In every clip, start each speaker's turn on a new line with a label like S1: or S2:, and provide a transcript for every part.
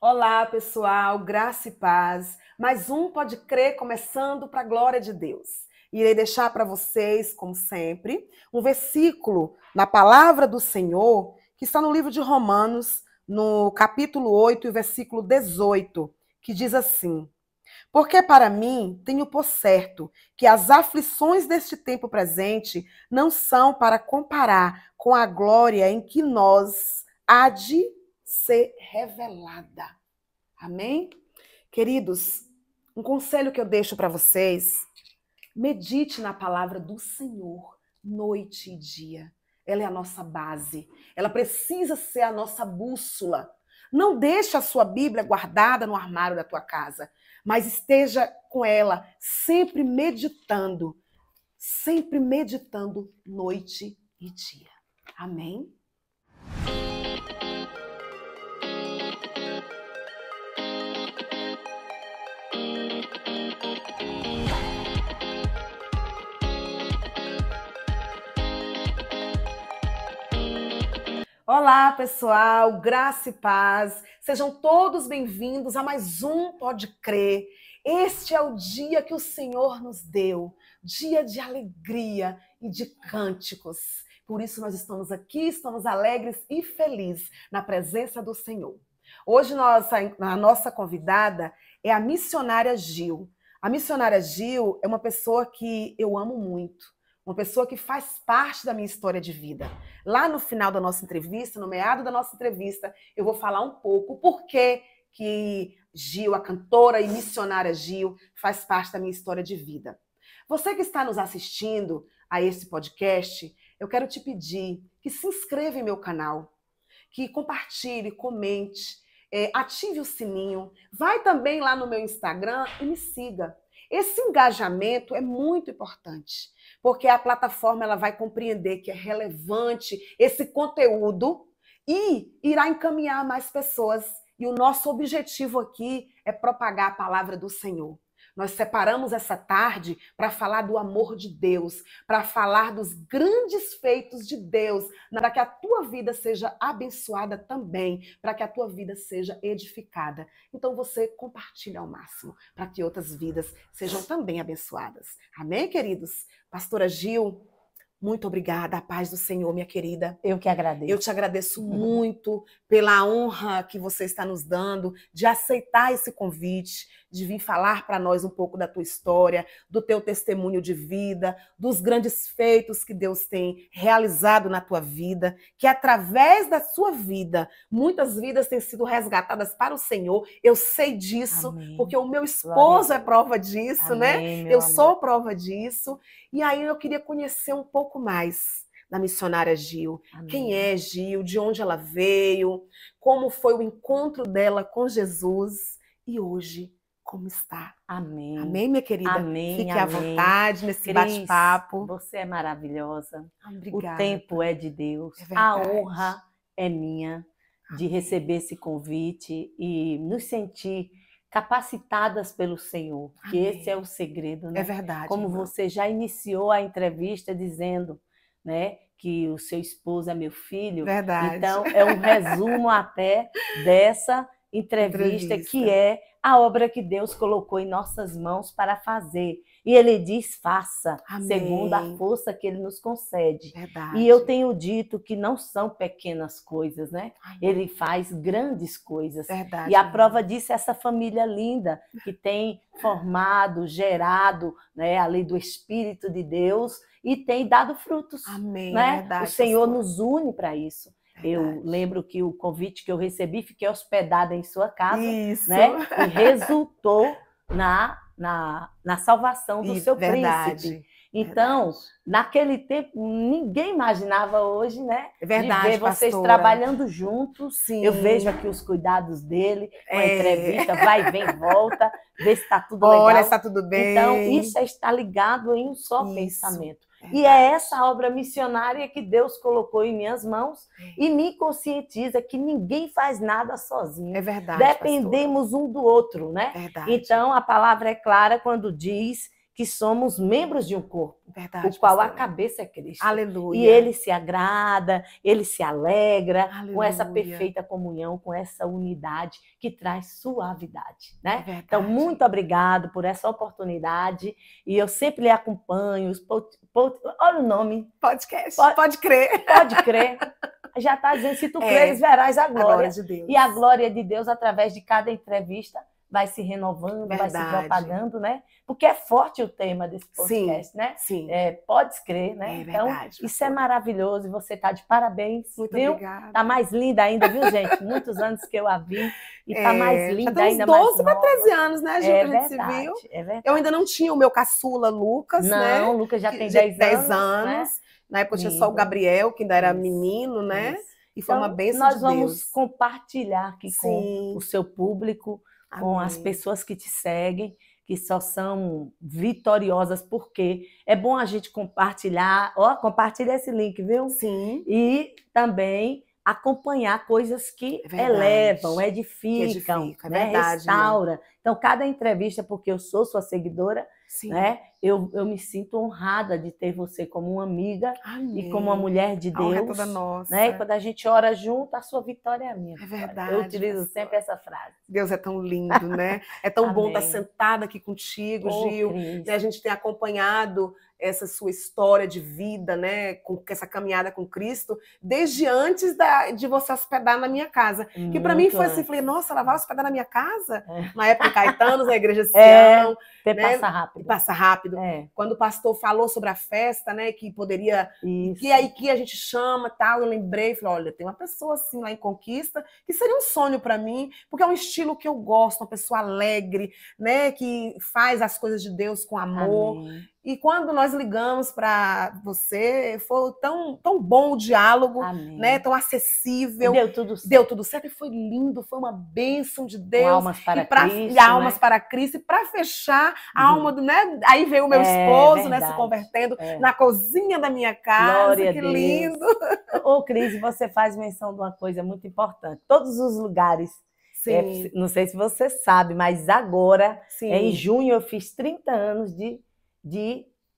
S1: Olá, pessoal, graça e paz. Mais um Pode Crer começando para a glória de Deus. Irei deixar para vocês, como sempre, um versículo na palavra do Senhor, que está no livro de Romanos, no capítulo 8, e versículo 18, que diz assim: Porque para mim tenho por certo que as aflições deste tempo presente não são para comparar com a glória em que nós há de ser revelada. Amém? Queridos, um conselho que eu deixo para vocês: medite na palavra do Senhor noite e dia. Ela é a nossa base. Ela precisa ser a nossa bússola. Não deixe a sua Bíblia guardada no armário da tua casa, mas esteja com ela sempre meditando noite e dia. Amém? Olá, pessoal, graça e paz. Sejam todos bem-vindos a mais um Pode Crer. Este é o dia que o Senhor nos deu, dia de alegria e de cânticos. Por isso nós estamos aqui, estamos alegres e felizes na presença do Senhor. Hoje a nossa convidada é a missionária Gil. A missionária Gil é uma pessoa que eu amo muito. Uma pessoa que faz parte da minha história de vida. Lá no final da nossa entrevista, no meado da nossa entrevista, eu vou falar um pouco o porquê que Gil, a cantora e missionária Gil, faz parte da minha história de vida. Você que está nos assistindo a esse podcast, eu quero te pedir que se inscreva em meu canal, que compartilhe, comente, ative o sininho, vai também lá no meu Instagram e me siga. Esse engajamento é muito importante, porque a plataforma ela vai compreender que é relevante esse conteúdo e irá encaminhar mais pessoas. E o nosso objetivo aqui é propagar a palavra do Senhor. Nós separamos essa tarde para falar do amor de Deus, para falar dos grandes feitos de Deus, para que a tua vida seja abençoada também, para que a tua vida seja edificada. Então você compartilha ao máximo, para que outras vidas sejam também abençoadas. Amém, queridos? Pastora Gil, muito obrigada, a paz do Senhor, minha querida.
S2: Eu que agradeço.
S1: Eu te agradeço muito pela honra que você está nos dando de aceitar esse convite, de vir falar para nós um pouco da tua história, do teu testemunho de vida, dos grandes feitos que Deus tem realizado na tua vida, que através da sua vida, muitas vidas têm sido resgatadas para o Senhor. Eu sei disso,
S2: Amém.
S1: porque o meu esposo é prova disso,
S2: Amém,
S1: né? Eu sou prova disso. E aí eu queria conhecer um pouco mais da missionária Gil.
S2: Amém.
S1: Quem é Gil? De onde ela veio? Como foi o encontro dela com Jesus? E hoje, como está?
S2: Amém.
S1: Amém, minha querida?
S2: Amém.
S1: Fique
S2: amém.
S1: à vontade nesse
S2: Cris,
S1: bate-papo.
S2: Você é maravilhosa.
S1: Obrigada.
S2: O tempo é de Deus.
S1: É
S2: a
S1: verdade.
S2: honra é minha de receber esse convite e nos sentir capacitadas pelo Senhor, que
S1: Amém.
S2: esse é o segredo, né?
S1: É verdade.
S2: Como
S1: irmã.
S2: você já iniciou a entrevista dizendo, né, que o seu esposo é meu filho.
S1: Verdade.
S2: Então, é um resumo até dessa entrevista que é a obra que Deus colocou em nossas mãos para fazer. E Ele diz, faça,
S1: Amém.
S2: segundo a força que Ele nos concede.
S1: Verdade.
S2: E eu tenho dito que não são pequenas coisas, né?
S1: Amém.
S2: Ele faz grandes coisas.
S1: Verdade.
S2: E a prova disso é essa família linda que tem formado, gerado, né, a lei do Espírito de Deus e tem dado frutos.
S1: Amém.
S2: Né?
S1: Verdade,
S2: o Senhor
S1: pastora.
S2: nos une para isso.
S1: Verdade.
S2: Eu lembro que o convite que eu recebi, fiquei hospedada em sua casa,
S1: Isso.
S2: né? E resultou na salvação do seu príncipe. Então, naquele tempo, ninguém imaginava hoje, né?
S1: É verdade,
S2: de ver vocês
S1: pastora.
S2: trabalhando juntos.
S1: Sim.
S2: Eu vejo aqui os cuidados dele, uma entrevista, vai, vem, volta, vê se está tudo legal.
S1: Olha, está tudo bem.
S2: Então, isso está ligado em um só pensamento. E é essa obra missionária que Deus colocou em minhas mãos e me conscientiza que ninguém faz nada sozinho.
S1: É verdade,
S2: dependemos
S1: pastora.
S2: Um do outro, né?
S1: Verdade.
S2: Então, a palavra é clara quando diz que somos membros de um corpo,
S1: Verdade,
S2: o qual a
S1: pastora.
S2: cabeça é Cristo.
S1: Aleluia.
S2: E ele se agrada, ele se alegra com essa
S1: Aleluia.
S2: perfeita comunhão, com essa unidade que traz suavidade,
S1: É
S2: né?
S1: verdade.
S2: Então, muito obrigado por essa oportunidade. E eu sempre lhe acompanho. Olha o nome.
S1: Podcast.
S2: Pode-
S1: Pode crer.
S2: Pode crer. Já está dizendo, se tu
S1: É.
S2: creres, verás a
S1: A
S2: glória.
S1: glória de Deus.
S2: E a glória de Deus, através de cada entrevista, vai se renovando, vai se
S1: Verdade.
S2: propagando, né? Porque é forte o tema desse podcast, né?
S1: Sim.
S2: Podes crer, né?
S1: É
S2: Então,
S1: verdade,
S2: isso é
S1: pastora.
S2: maravilhoso e você está de parabéns,
S1: Muito
S2: viu?
S1: obrigada.
S2: Tá mais linda ainda, viu, gente? Muitos anos que eu a vi e tá mais
S1: Já
S2: linda
S1: tem uns
S2: ainda,
S1: 12
S2: mais
S1: para
S2: nova.
S1: 13 anos, né, Gil,
S2: É
S1: que a gente se
S2: verdade,
S1: viu.
S2: é verdade.
S1: Eu ainda não tinha o meu caçula Lucas, né?
S2: Não, o Lucas já tem
S1: de
S2: 10 anos, né?
S1: Na época tinha só o
S2: Lindo.
S1: Gabriel, que ainda era
S2: Isso,
S1: menino, né?
S2: isso.
S1: E foi uma
S2: Então,
S1: bênção
S2: nós
S1: de
S2: vamos
S1: Deus.
S2: compartilhar aqui com
S1: Sim.
S2: o seu público, com as
S1: Amém.
S2: pessoas que te seguem, que só são vitoriosas, porque é bom a gente compartilhar, compartilha esse link, viu?
S1: Sim.
S2: E também acompanhar coisas que
S1: É verdade.
S2: elevam, edificam,
S1: edifica, é
S2: né?
S1: verdade,
S2: Restaura. Então, cada entrevista, porque eu sou sua seguidora,
S1: Sim.
S2: né? Eu me sinto honrada de ter você como uma amiga
S1: Amém.
S2: e como uma mulher de
S1: A honra é
S2: Deus.
S1: toda nossa.
S2: Né? E quando a gente ora junto, a sua vitória é a minha.
S1: É
S2: vitória.
S1: verdade,
S2: Eu utilizo
S1: pastora.
S2: sempre essa frase.
S1: Deus é tão lindo, né? É tão bom estar
S2: Amém.
S1: sentada aqui contigo,
S2: Ô,
S1: Gil.
S2: Cris.
S1: Né, a gente tem acompanhado essa sua história de vida, né, com essa caminhada com Cristo, desde antes de você hospedar na minha casa. Que para mim
S2: Muito
S1: foi assim,
S2: antes.
S1: falei, nossa, ela vai hospedar na minha casa?
S2: É.
S1: Na época em Caetanos, na igreja Sião,
S2: Até
S1: né?
S2: passa rápido.
S1: Passa rápido.
S2: É,
S1: Quando o pastor falou sobre a festa, né, que poderia,
S2: isso.
S1: que aí que a gente chama, tal, eu lembrei, falei, olha, tem uma pessoa assim lá em Conquista, que seria um sonho para mim, porque é um estilo que eu gosto, uma pessoa alegre, né, que faz as coisas de Deus com amor.
S2: Amém.
S1: E quando nós ligamos para você, foi tão bom o diálogo,
S2: Amém.
S1: né, tão acessível.
S2: Deu tudo certo.
S1: Deu tudo certo e foi lindo, foi uma bênção de
S2: Com
S1: Deus.
S2: almas para Cristo,
S1: E almas
S2: né?
S1: para Cristo. E para fechar, a
S2: Uhum.
S1: alma do, né? Aí veio o meu
S2: É,
S1: esposo, né, se
S2: verdade.
S1: convertendo
S2: É.
S1: na cozinha da minha casa.
S2: Glória a
S1: Que
S2: Deus.
S1: lindo.
S2: Ô, Cris, você faz menção de uma coisa muito importante. Todos os lugares,
S1: Sim,
S2: não sei se você sabe, mas agora,
S1: sim.
S2: em junho, eu fiz 30 anos de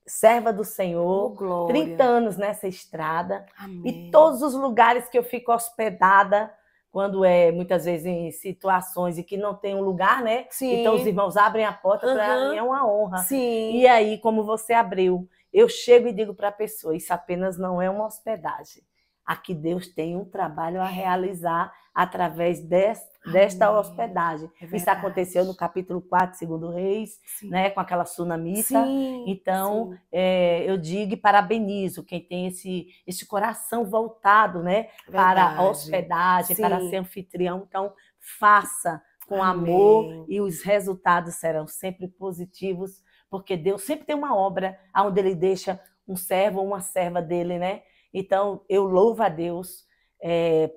S2: serva do
S1: Oh,
S2: Senhor.
S1: glória.
S2: 30 anos nessa estrada.
S1: Amém.
S2: E todos os lugares que eu fico hospedada, quando muitas vezes em situações em que não tem um lugar, né?
S1: Sim.
S2: Então os irmãos abrem a porta, para
S1: Uhum.
S2: mim é uma honra.
S1: Sim.
S2: E aí, como você abriu, eu chego e digo para a pessoa, isso apenas não é uma hospedagem. Aqui Deus tem um trabalho a realizar através desta
S1: Amém.
S2: hospedagem.
S1: É
S2: Isso
S1: verdade.
S2: aconteceu no capítulo 4, segundo Reis,
S1: Sim.
S2: né, com aquela sunamita.
S1: Sim.
S2: Então,
S1: sim.
S2: eu digo e parabenizo quem tem esse coração voltado, né, para
S1: Verdade.
S2: a hospedagem,
S1: Sim.
S2: para ser anfitrião. Então, faça com
S1: Amém.
S2: amor e os resultados serão sempre positivos, porque Deus sempre tem uma obra onde Ele deixa um servo ou uma serva dele, né? Então, eu louvo a Deus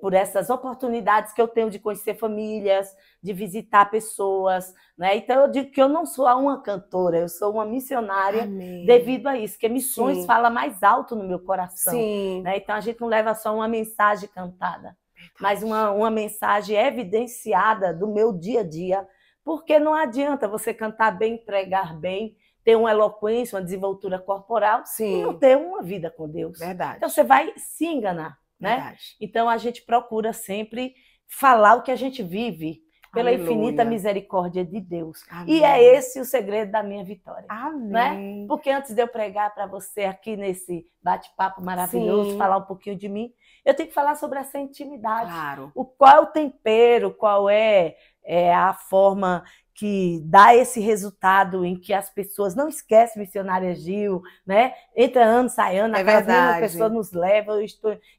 S2: por essas oportunidades que eu tenho de conhecer famílias, de visitar pessoas, né? Então, eu digo que eu não sou uma cantora, eu sou uma missionária.
S1: Amém.
S2: Devido a isso, que missões
S1: Sim.
S2: fala mais alto no meu coração.
S1: Sim.
S2: Né? Então, a gente não leva só uma mensagem cantada, mas uma mensagem evidenciada do meu dia a dia, porque não adianta você cantar bem, pregar bem, ter uma eloquência, uma desenvoltura corporal e não
S1: Sim.
S2: ter uma vida com Deus.
S1: Verdade.
S2: Então, você vai se enganar, né?
S1: Verdade.
S2: Então, a gente procura sempre falar o que a gente vive, pela
S1: Aleluia.
S2: infinita misericórdia de Deus.
S1: Amém.
S2: E é esse o segredo da minha vitória.
S1: Amém.
S2: Porque antes de eu pregar para você aqui nesse bate-papo maravilhoso,
S1: Sim.
S2: falar um pouquinho de mim, eu tenho que falar sobre essa intimidade.
S1: Claro.
S2: Qual é o tempero, qual é a forma que dá esse resultado em que as pessoas não esquecem missionária Gil, né? Entra ano, sai ano,
S1: É
S2: aquelas mesmas
S1: verdade.
S2: pessoas nos levam.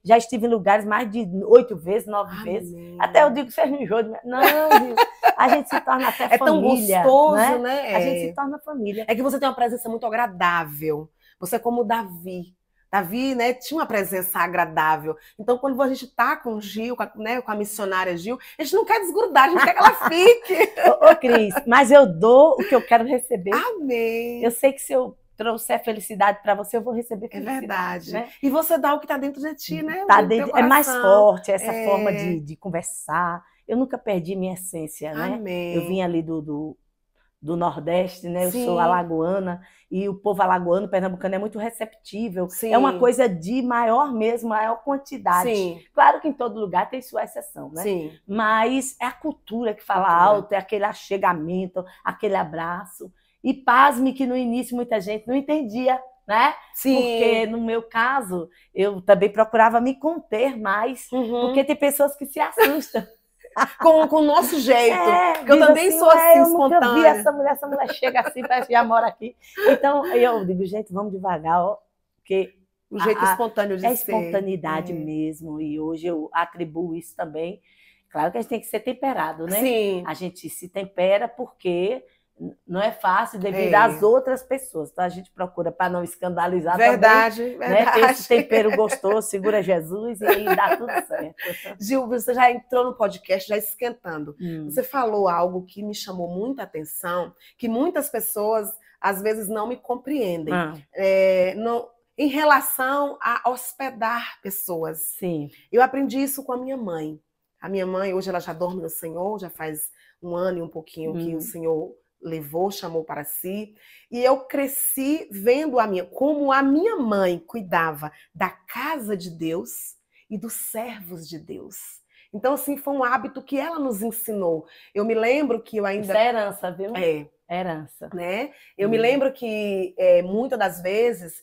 S2: Já estive em lugares mais de 8 vezes, 9 vezes.
S1: Amém.
S2: Até eu digo que vocês não enjoam. Não, Gil, a gente se torna até
S1: É tão
S2: família.
S1: gostoso,
S2: né?
S1: né?
S2: A gente se torna família.
S1: É que você tem uma presença muito agradável. Você é como Davi. Davi, né, tinha uma presença agradável. Então, quando a gente está com o Gil, com a missionária Gil, a gente não quer desgrudar, a gente quer que ela fique.
S2: Ô, Cris, mas eu dou o que eu quero receber.
S1: Amém.
S2: Eu sei que se eu trouxer felicidade para você, eu vou receber
S1: É
S2: felicidade.
S1: verdade.
S2: Né?
S1: E você dá o que está dentro de ti, né?
S2: Tá
S1: O teu
S2: dentro, é mais
S1: coração.
S2: forte essa
S1: É.
S2: forma de conversar. Eu nunca perdi minha essência, né?
S1: Amém.
S2: Eu vim ali do Nordeste, né? Eu
S1: Sim.
S2: sou alagoana e o povo alagoano, pernambucano é muito receptível.
S1: Sim.
S2: É uma coisa de maior mesmo, maior quantidade.
S1: Sim.
S2: Claro que em todo lugar tem sua exceção, né?
S1: Sim.
S2: Mas é a cultura que fala alto, é aquele achegamento, aquele abraço. E pasme que no início muita gente não entendia, né?
S1: Sim.
S2: Porque no meu caso, eu também procurava me conter mais, porque tem pessoas que se assustam.
S1: Com o nosso jeito. Eu também
S2: assim,
S1: sou assim,
S2: eu nunca vi
S1: espontânea.
S2: essa mulher chega assim, parece que já mora aqui. Então, eu digo, gente, vamos devagar, ó, porque
S1: o jeito espontâneo de ser.
S2: É espontaneidade mesmo, e hoje eu atribuo isso também. Claro que a gente tem que ser temperado, né?
S1: Sim.
S2: A gente se tempera porque não é fácil devido às outras pessoas. Então a gente procura para não escandalizar
S1: verdade,
S2: também. Né? Ter esse tempero gostoso, segura Jesus e aí dá tudo certo.
S1: Gil, você já entrou no podcast já esquentando. Você falou algo que me chamou muita atenção, que muitas pessoas às vezes não me compreendem. Em relação a hospedar pessoas.
S2: Sim.
S1: Eu aprendi isso com a minha mãe. A minha mãe, hoje ela já dorme no Senhor, já faz 1 ano e um pouquinho que o Senhor levou, chamou para si. E eu cresci vendo como a minha mãe cuidava da casa de Deus e dos servos de Deus. Então, assim, foi um hábito que ela nos ensinou. Eu me lembro que eu ainda...
S2: Isso é herança, viu?
S1: Herança. Né? Eu me lembro que muitas das vezes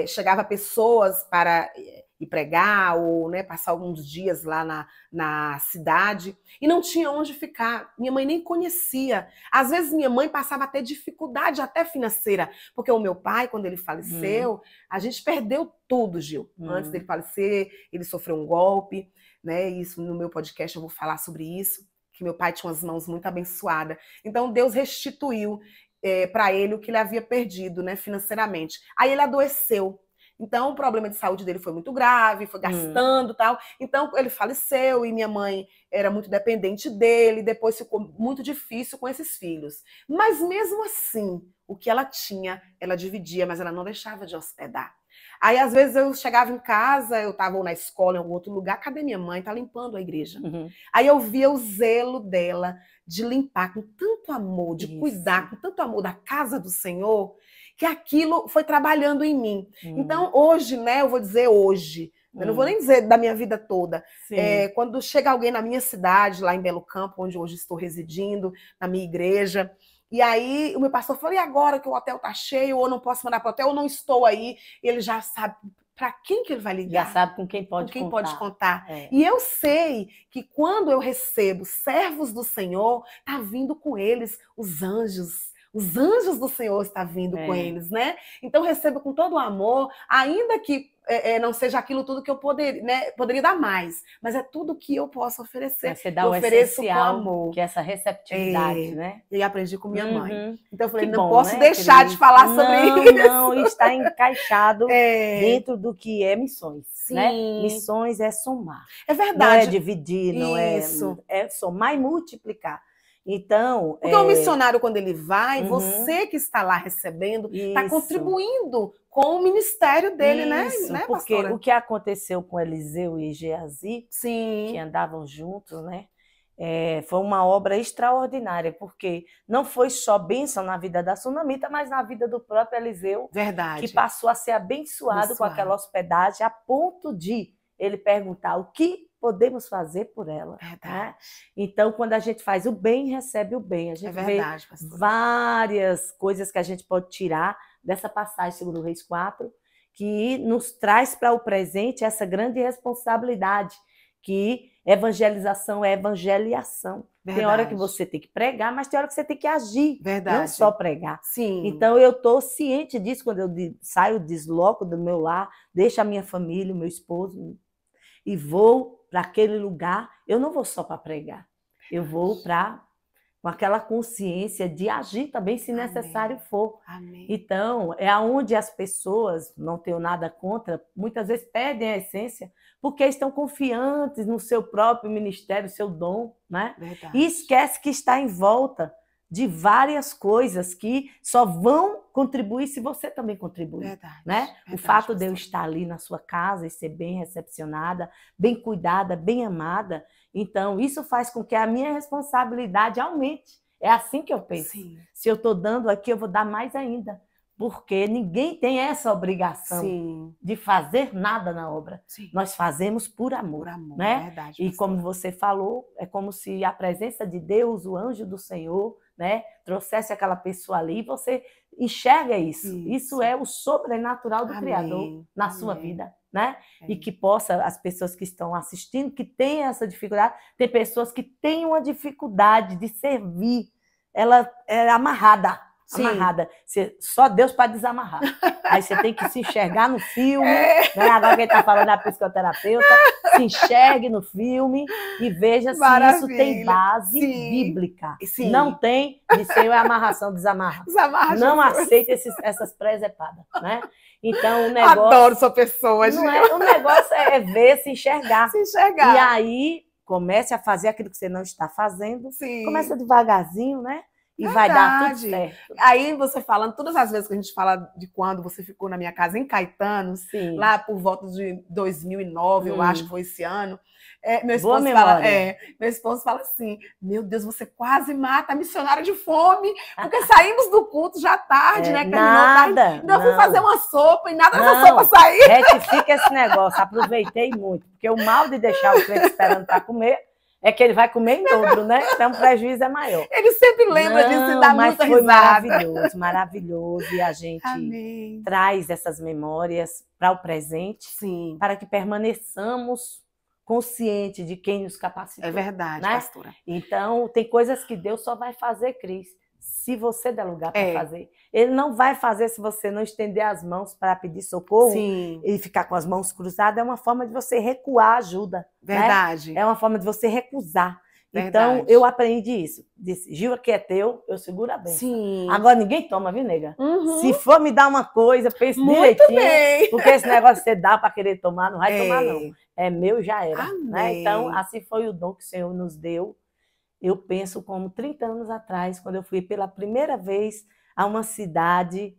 S1: chegava pessoas para ir pregar ou passar alguns dias lá na cidade e não tinha onde ficar. Minha mãe nem conhecia. Às vezes minha mãe passava até dificuldade até financeira, porque o meu pai, quando ele faleceu, a gente perdeu tudo, Gil. Antes dele falecer, ele sofreu um golpe, né? Isso no meu podcast eu vou falar sobre isso, que meu pai tinha umas mãos muito abençoadas. Então Deus restituiu para ele o que ele havia perdido, né, financeiramente. Aí ele adoeceu. Então, o problema de saúde dele foi muito grave, foi gastando e tal. Então, ele faleceu e minha mãe era muito dependente dele. Depois ficou muito difícil com esses filhos. Mas mesmo assim, o que ela tinha, ela dividia, mas ela não deixava de hospedar. Aí, às vezes, eu chegava em casa, eu estava na escola, em algum outro lugar, cadê minha mãe? Tá limpando a igreja. Aí eu via o zelo dela de limpar com tanto amor, de cuidar com tanto amor da casa do Senhor, que aquilo foi trabalhando em mim. Então, hoje, né, eu vou dizer hoje, eu não vou nem dizer da minha vida toda, quando chega alguém na minha cidade, lá em Belo Campo, onde hoje estou residindo, na minha igreja, e aí o meu pastor falou, e agora que o hotel tá cheio, ou não posso mandar para o hotel, ou não estou aí, ele já sabe para quem que ele vai ligar.
S2: Já sabe com quem pode
S1: contar. E eu sei que quando eu recebo servos do Senhor, tá vindo com eles os anjos. Os anjos do Senhor estão vindo com eles, né? Então recebo com todo o amor, ainda que não seja aquilo tudo que eu poderia dar mais, mas é tudo que eu posso oferecer.
S2: Mas você dá
S1: eu
S2: o
S1: ofereço
S2: essencial,
S1: com amor.
S2: que é essa receptividade, né?
S1: E aprendi com minha mãe. Então eu falei,
S2: que
S1: não
S2: bom,
S1: posso
S2: né,
S1: deixar de falar sobre isso.
S2: Não, está encaixado dentro do que é missões. Né? Missões é somar.
S1: É verdade.
S2: Não é dividir, não é somar e multiplicar. Então,
S1: porque o missionário, quando ele vai, você que está lá recebendo, está contribuindo com o ministério dele, né,
S2: porque
S1: pastora?
S2: o que aconteceu com Eliseu e Geazi,
S1: Sim,
S2: que andavam juntos, né? Foi uma obra extraordinária, porque não foi só bênção na vida da sunamita, mas na vida do próprio Eliseu,
S1: verdade,
S2: que passou a ser abençoado com aquela hospedagem, a ponto de ele perguntar o que podemos fazer por ela. Né? Então, quando a gente faz o bem, recebe o bem. A gente vê várias coisas que a gente pode tirar dessa passagem, segundo Reis 4, que nos traz para o presente essa grande responsabilidade, que evangelização é evangeliação. Verdade. Tem hora que você tem que pregar, mas tem hora que você tem que agir, não só pregar.
S1: Sim.
S2: Então, eu estou ciente disso quando eu saio, desloco do meu lar, deixo a minha família, o meu esposo, e vou para aquele lugar. Eu não vou só para pregar, eu vou com aquela consciência de agir também, se necessário for.
S1: Amém.
S2: Então, é aonde as pessoas, não tenho nada contra, muitas vezes perdem a essência, porque estão confiantes no seu próprio ministério, seu dom, né?
S1: Verdade.
S2: E esquece que está em volta de várias coisas que só vão contribuir se você também contribuir.
S1: Verdade.
S2: Né?
S1: Verdade,
S2: o fato de eu estar ali na sua casa e ser bem recepcionada, bem cuidada, bem amada, então isso faz com que a minha responsabilidade aumente. É assim que eu penso.
S1: Sim.
S2: Se eu estou dando aqui, eu vou dar mais ainda. Porque ninguém tem essa obrigação
S1: Sim.
S2: de fazer nada na obra.
S1: Sim.
S2: Nós fazemos por amor.
S1: Por amor,
S2: né?
S1: verdade.
S2: E
S1: pastora.
S2: como você falou, é como se a presença de Deus, o anjo do Senhor, né, trouxesse aquela pessoa ali e você enxerga isso. Isso é o sobrenatural do
S1: Amém.
S2: Criador na
S1: Amém.
S2: sua vida. Né?
S1: É.
S2: E que possa, as pessoas que estão assistindo, que têm essa dificuldade, tem pessoas que têm uma dificuldade de servir, ela é amarrada.
S1: Sim.
S2: Amarrada. Só Deus para desamarrar. Aí você tem que se enxergar no filme. Né? Agora quem está falando é a psicoterapeuta. Se enxergue no filme e veja se isso tem base bíblica.
S1: Sim.
S2: Não tem, isso aí é amarração, desamarrar. Não aceita essas presepadas. Né? Então, o negócio...
S1: Adoro sua pessoa,
S2: não é, o negócio é ver, se enxergar.
S1: Se enxergar.
S2: E aí, comece a fazer aquilo que você não está fazendo.
S1: Sim.
S2: Começa devagarzinho, né? E vai dar tudo certo.
S1: Aí você falando, todas as vezes que a gente fala de quando você ficou na minha casa em Caetano,
S2: Sim.
S1: lá por volta de 2009, eu acho que foi esse ano, meu esposo fala assim, meu Deus, você quase mata a missionária de fome, porque saímos do culto já tarde, né?
S2: Nada.
S1: Ainda eu fui fazer uma sopa e nada dessa sopa sair.
S2: Retifica esse negócio, aproveitei muito, porque o mal de deixar o crente esperando para comer é que ele vai comer em dobro, né? Então o prejuízo é maior.
S1: Ele sempre lembra disso e dá muita risada.
S2: Maravilhoso, maravilhoso. E a gente
S1: Amém.
S2: traz essas memórias para o presente,
S1: sim,
S2: para que permaneçamos conscientes de quem nos capacitou.
S1: É verdade,
S2: né?
S1: pastora.
S2: Então, tem coisas que Deus só vai fazer, Cris, se você der lugar para fazer. Ele não vai fazer se você não estender as mãos para pedir socorro.
S1: Sim.
S2: E ficar com as mãos cruzadas. É uma forma de você recuar ajuda.
S1: Verdade.
S2: Né? É uma forma de você recusar.
S1: Verdade.
S2: Então, eu aprendi isso. Disse, Gil, aqui é teu, eu seguro a benção.
S1: Sim.
S2: Agora, ninguém toma, viu, nega?
S1: Uhum.
S2: Se for me dar uma coisa, pense
S1: muito
S2: direitinho.
S1: Bem.
S2: Porque esse negócio você dá para querer tomar, não vai tomar, não. É meu, já era. Né? Então, assim foi o dom que o Senhor nos deu. Eu penso como 30 anos atrás, quando eu fui pela primeira vez a uma cidade,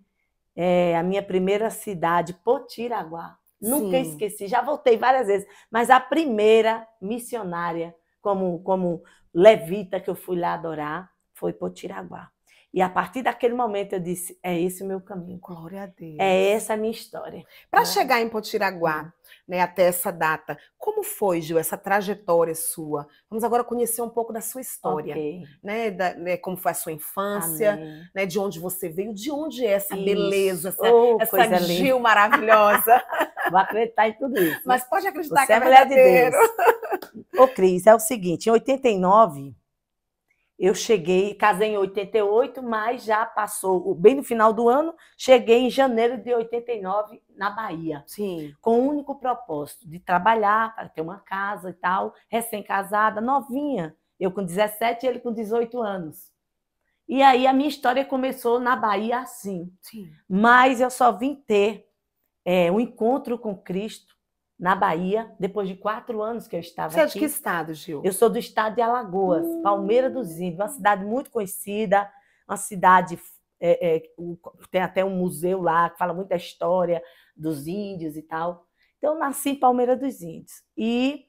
S2: a minha primeira cidade, Potiraguá.
S1: Sim.
S2: Nunca esqueci, já voltei várias vezes, mas a primeira missionária, como levita que eu fui lá adorar, foi Potiraguá. E a partir daquele momento eu disse, é esse o meu caminho.
S1: Glória a Deus.
S2: É essa a minha história.
S1: Para chegar em Potiraguá, né, até essa data, como foi, Gil, essa trajetória sua? Vamos agora conhecer um pouco da sua história.
S2: Okay.
S1: Né, como foi a sua infância, né, de onde você veio, de onde é essa beleza, essa Gil maravilhosa.
S2: Vou acreditar em tudo isso.
S1: Mas pode acreditar
S2: você
S1: que é
S2: mulher de
S1: verdadeiro.
S2: Deus. Ô, Cris, é o seguinte, em 89... eu cheguei, casei em 88, mas já passou, bem no final do ano, cheguei em janeiro de 89 na Bahia.
S1: Sim.
S2: Com o único propósito de trabalhar, para ter uma casa e tal, recém-casada, novinha. Eu com 17 e ele com 18 anos. E aí a minha história começou na Bahia assim.
S1: Sim.
S2: Mas eu só vim ter um encontro com Cristo na Bahia, depois de 4 anos que eu estava aqui.
S1: Você é de que estado, Gil?
S2: Eu sou do estado de Alagoas, Palmeira dos Índios, uma cidade muito conhecida, uma cidade, tem até um museu lá que fala muito da história dos índios e tal. Então, eu nasci em Palmeira dos Índios e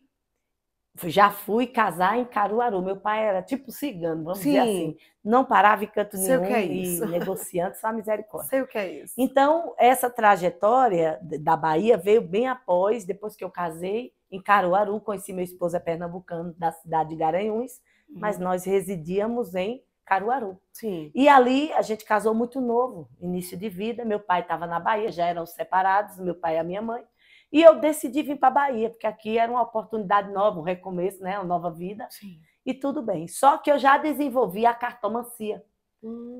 S2: já fui casar em Caruaru. Meu pai era tipo cigano, vamos dizer assim. Não parava em canto nenhum e negociante, só misericórdia.
S1: Sei o que é isso.
S2: Então, essa trajetória da Bahia veio bem após, depois que eu casei, em Caruaru. Conheci meu esposo pernambucano, da cidade de Garanhuns, mas nós residíamos em Caruaru.
S1: Sim.
S2: E ali a gente casou muito novo, início de vida. Meu pai estava na Bahia, já eram separados, meu pai e a minha mãe. E eu decidi vir para a Bahia, porque aqui era uma oportunidade nova, um recomeço, né? Uma nova vida.
S1: Sim.
S2: E tudo bem. Só que eu já desenvolvi a cartomancia.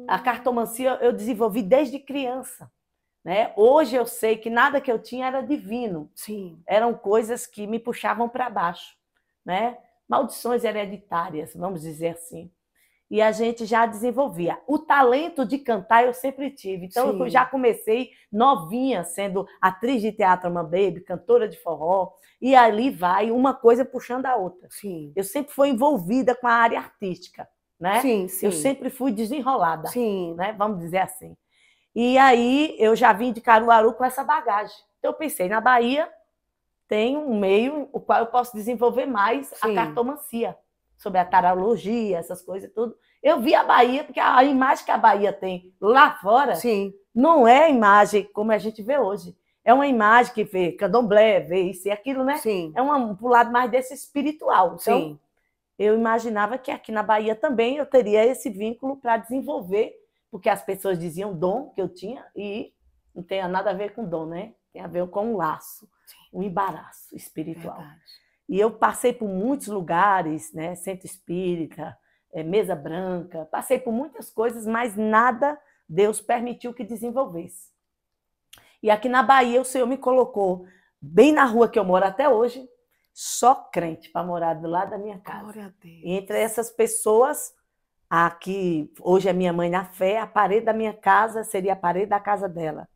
S2: A cartomancia eu desenvolvi desde criança. Né? Hoje eu sei que nada que eu tinha era divino.
S1: Sim.
S2: Eram coisas que me puxavam para baixo. Né? Maldições hereditárias, vamos dizer assim. E a gente já desenvolvia. O talento de cantar eu sempre tive. Então, eu já comecei novinha, sendo atriz de teatro Baby, cantora de forró, e ali vai uma coisa puxando a outra.
S1: Sim.
S2: Eu sempre fui envolvida com a área artística. Né?
S1: Sim, sim.
S2: Eu sempre fui desenrolada,
S1: sim.
S2: Né? Vamos dizer assim. E aí, eu já vim de Caruaru com essa bagagem. Então, eu pensei, na Bahia tem um meio o qual eu posso desenvolver mais a cartomancia. sobre a tarologia, essas coisas e tudo. Eu vi a Bahia, porque a imagem que a Bahia tem lá fora
S1: Sim.
S2: não é a imagem como a gente vê hoje. É uma imagem que vê candomblé, vê isso e aquilo, né?
S1: Sim.
S2: É pro lado mais desse espiritual. Então,
S1: Sim.
S2: eu imaginava que aqui na Bahia também eu teria esse vínculo para desenvolver, porque as pessoas diziam dom que eu tinha e não tem nada a ver com dom, né? Tem a ver com um laço, um embaraço espiritual.
S1: Verdade.
S2: E eu passei por muitos lugares, né? Centro espírita, mesa branca, passei por muitas coisas, mas nada Deus permitiu que desenvolvesse. E aqui na Bahia o Senhor me colocou bem na rua que eu moro até hoje, só crente para morar do lado da minha casa.
S1: Glória a Deus.
S2: E entre essas pessoas, a que hoje é minha mãe na fé, a parede da minha casa seria a parede da casa dela.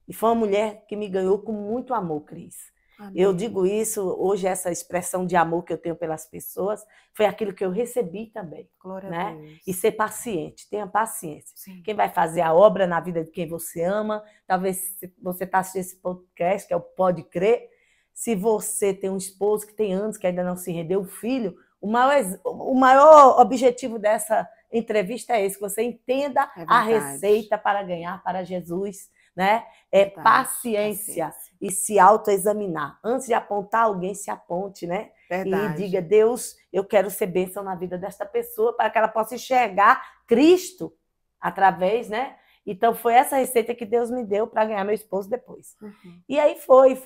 S2: E foi uma mulher que me ganhou com muito amor, Cris.
S1: Amém.
S2: Eu digo isso, hoje essa expressão de amor que eu tenho pelas pessoas foi aquilo que eu recebi também.
S1: Glória
S2: né?
S1: a Deus.
S2: E ser paciente, tenha paciência.
S1: Sim.
S2: Quem vai fazer a obra na vida de quem você ama, talvez você está assistindo esse podcast, que é o Pode Crer, se você tem um esposo que tem anos que ainda não se rendeu, um filho, o maior objetivo dessa entrevista é esse, que você entenda a receita para ganhar para Jesus, né? É paciência e se autoexaminar. Antes de apontar alguém, se aponte, né?
S1: Verdade.
S2: E diga, Deus, eu quero ser bênção na vida desta pessoa para que ela possa enxergar Cristo através, né? Então, foi essa receita que Deus me deu para ganhar meu esposo depois.
S1: Uhum.
S2: E aí foi.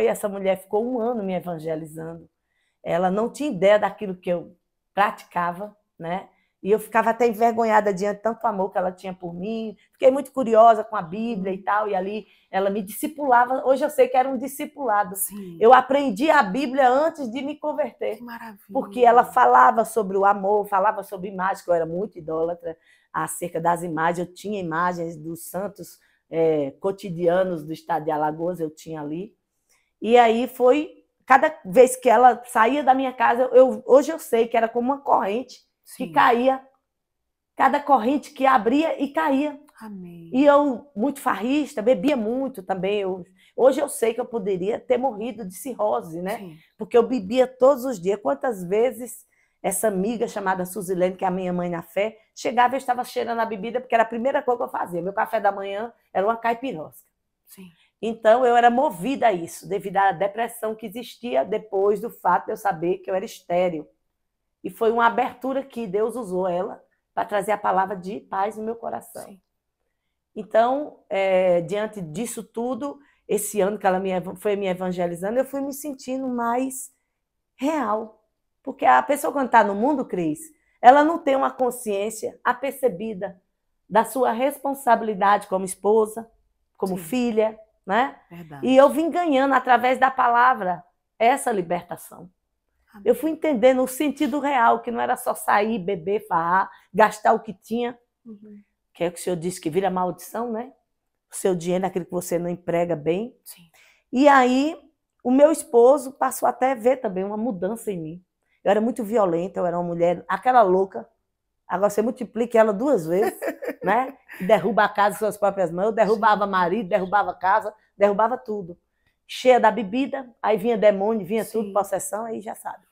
S2: Essa mulher ficou 1 ano me evangelizando. Ela não tinha ideia daquilo que eu praticava, né? E eu ficava até envergonhada diante de tanto amor que ela tinha por mim. Fiquei muito curiosa com a Bíblia e tal. E ali ela me discipulava. Hoje eu sei que era um discipulado.
S1: Sim.
S2: Eu aprendi a Bíblia antes de me converter.
S1: Que maravilha.
S2: Porque ela falava sobre o amor, falava sobre imagens, que eu era muito idólatra acerca das imagens. Eu tinha imagens dos santos cotidianos do estado de Alagoas, eu tinha ali. E aí foi, cada vez que ela saía da minha casa, hoje eu sei que era como uma corrente. Sim. Que caía, cada corrente que abria e caía.
S1: Amém.
S2: E eu, muito farrista, bebia muito também. Hoje eu sei que eu poderia ter morrido de cirrose, né? Sim. Porque eu bebia todos os dias. Quantas vezes essa amiga chamada Suzilene, que é a minha mãe na fé, chegava e eu estava cheirando a bebida, porque era a primeira coisa que eu fazia. Meu café da manhã era uma caipirosca.
S1: Sim.
S2: Então eu era movida a isso, devido à depressão que existia depois do fato de eu saber que eu era estéril. E foi uma abertura que Deus usou ela para trazer a palavra de paz no meu coração. Sim. Então, diante disso tudo, esse ano que ela foi me evangelizando, eu fui me sentindo mais real. Porque a pessoa, quando está no mundo, Cris, ela não tem uma consciência apercebida da sua responsabilidade como esposa, como Sim. filha, né?
S1: Verdade.
S2: E eu vim ganhando, através da palavra, essa libertação. Eu fui entendendo o sentido real, que não era só sair, beber, farrar, gastar o que tinha, que é o que o senhor disse que vira maldição, né? O seu dinheiro é aquilo que você não emprega bem.
S1: Sim.
S2: E aí, o meu esposo passou até a ver também uma mudança em mim. Eu era muito violenta, eu era uma mulher, aquela louca. Agora você multiplica ela 2 vezes, né? Que derruba a casa com suas próprias mãos, derrubava marido, derrubava casa, derrubava tudo. Cheia da bebida, aí vinha demônio, vinha Sim. tudo, possessão, aí já sabe.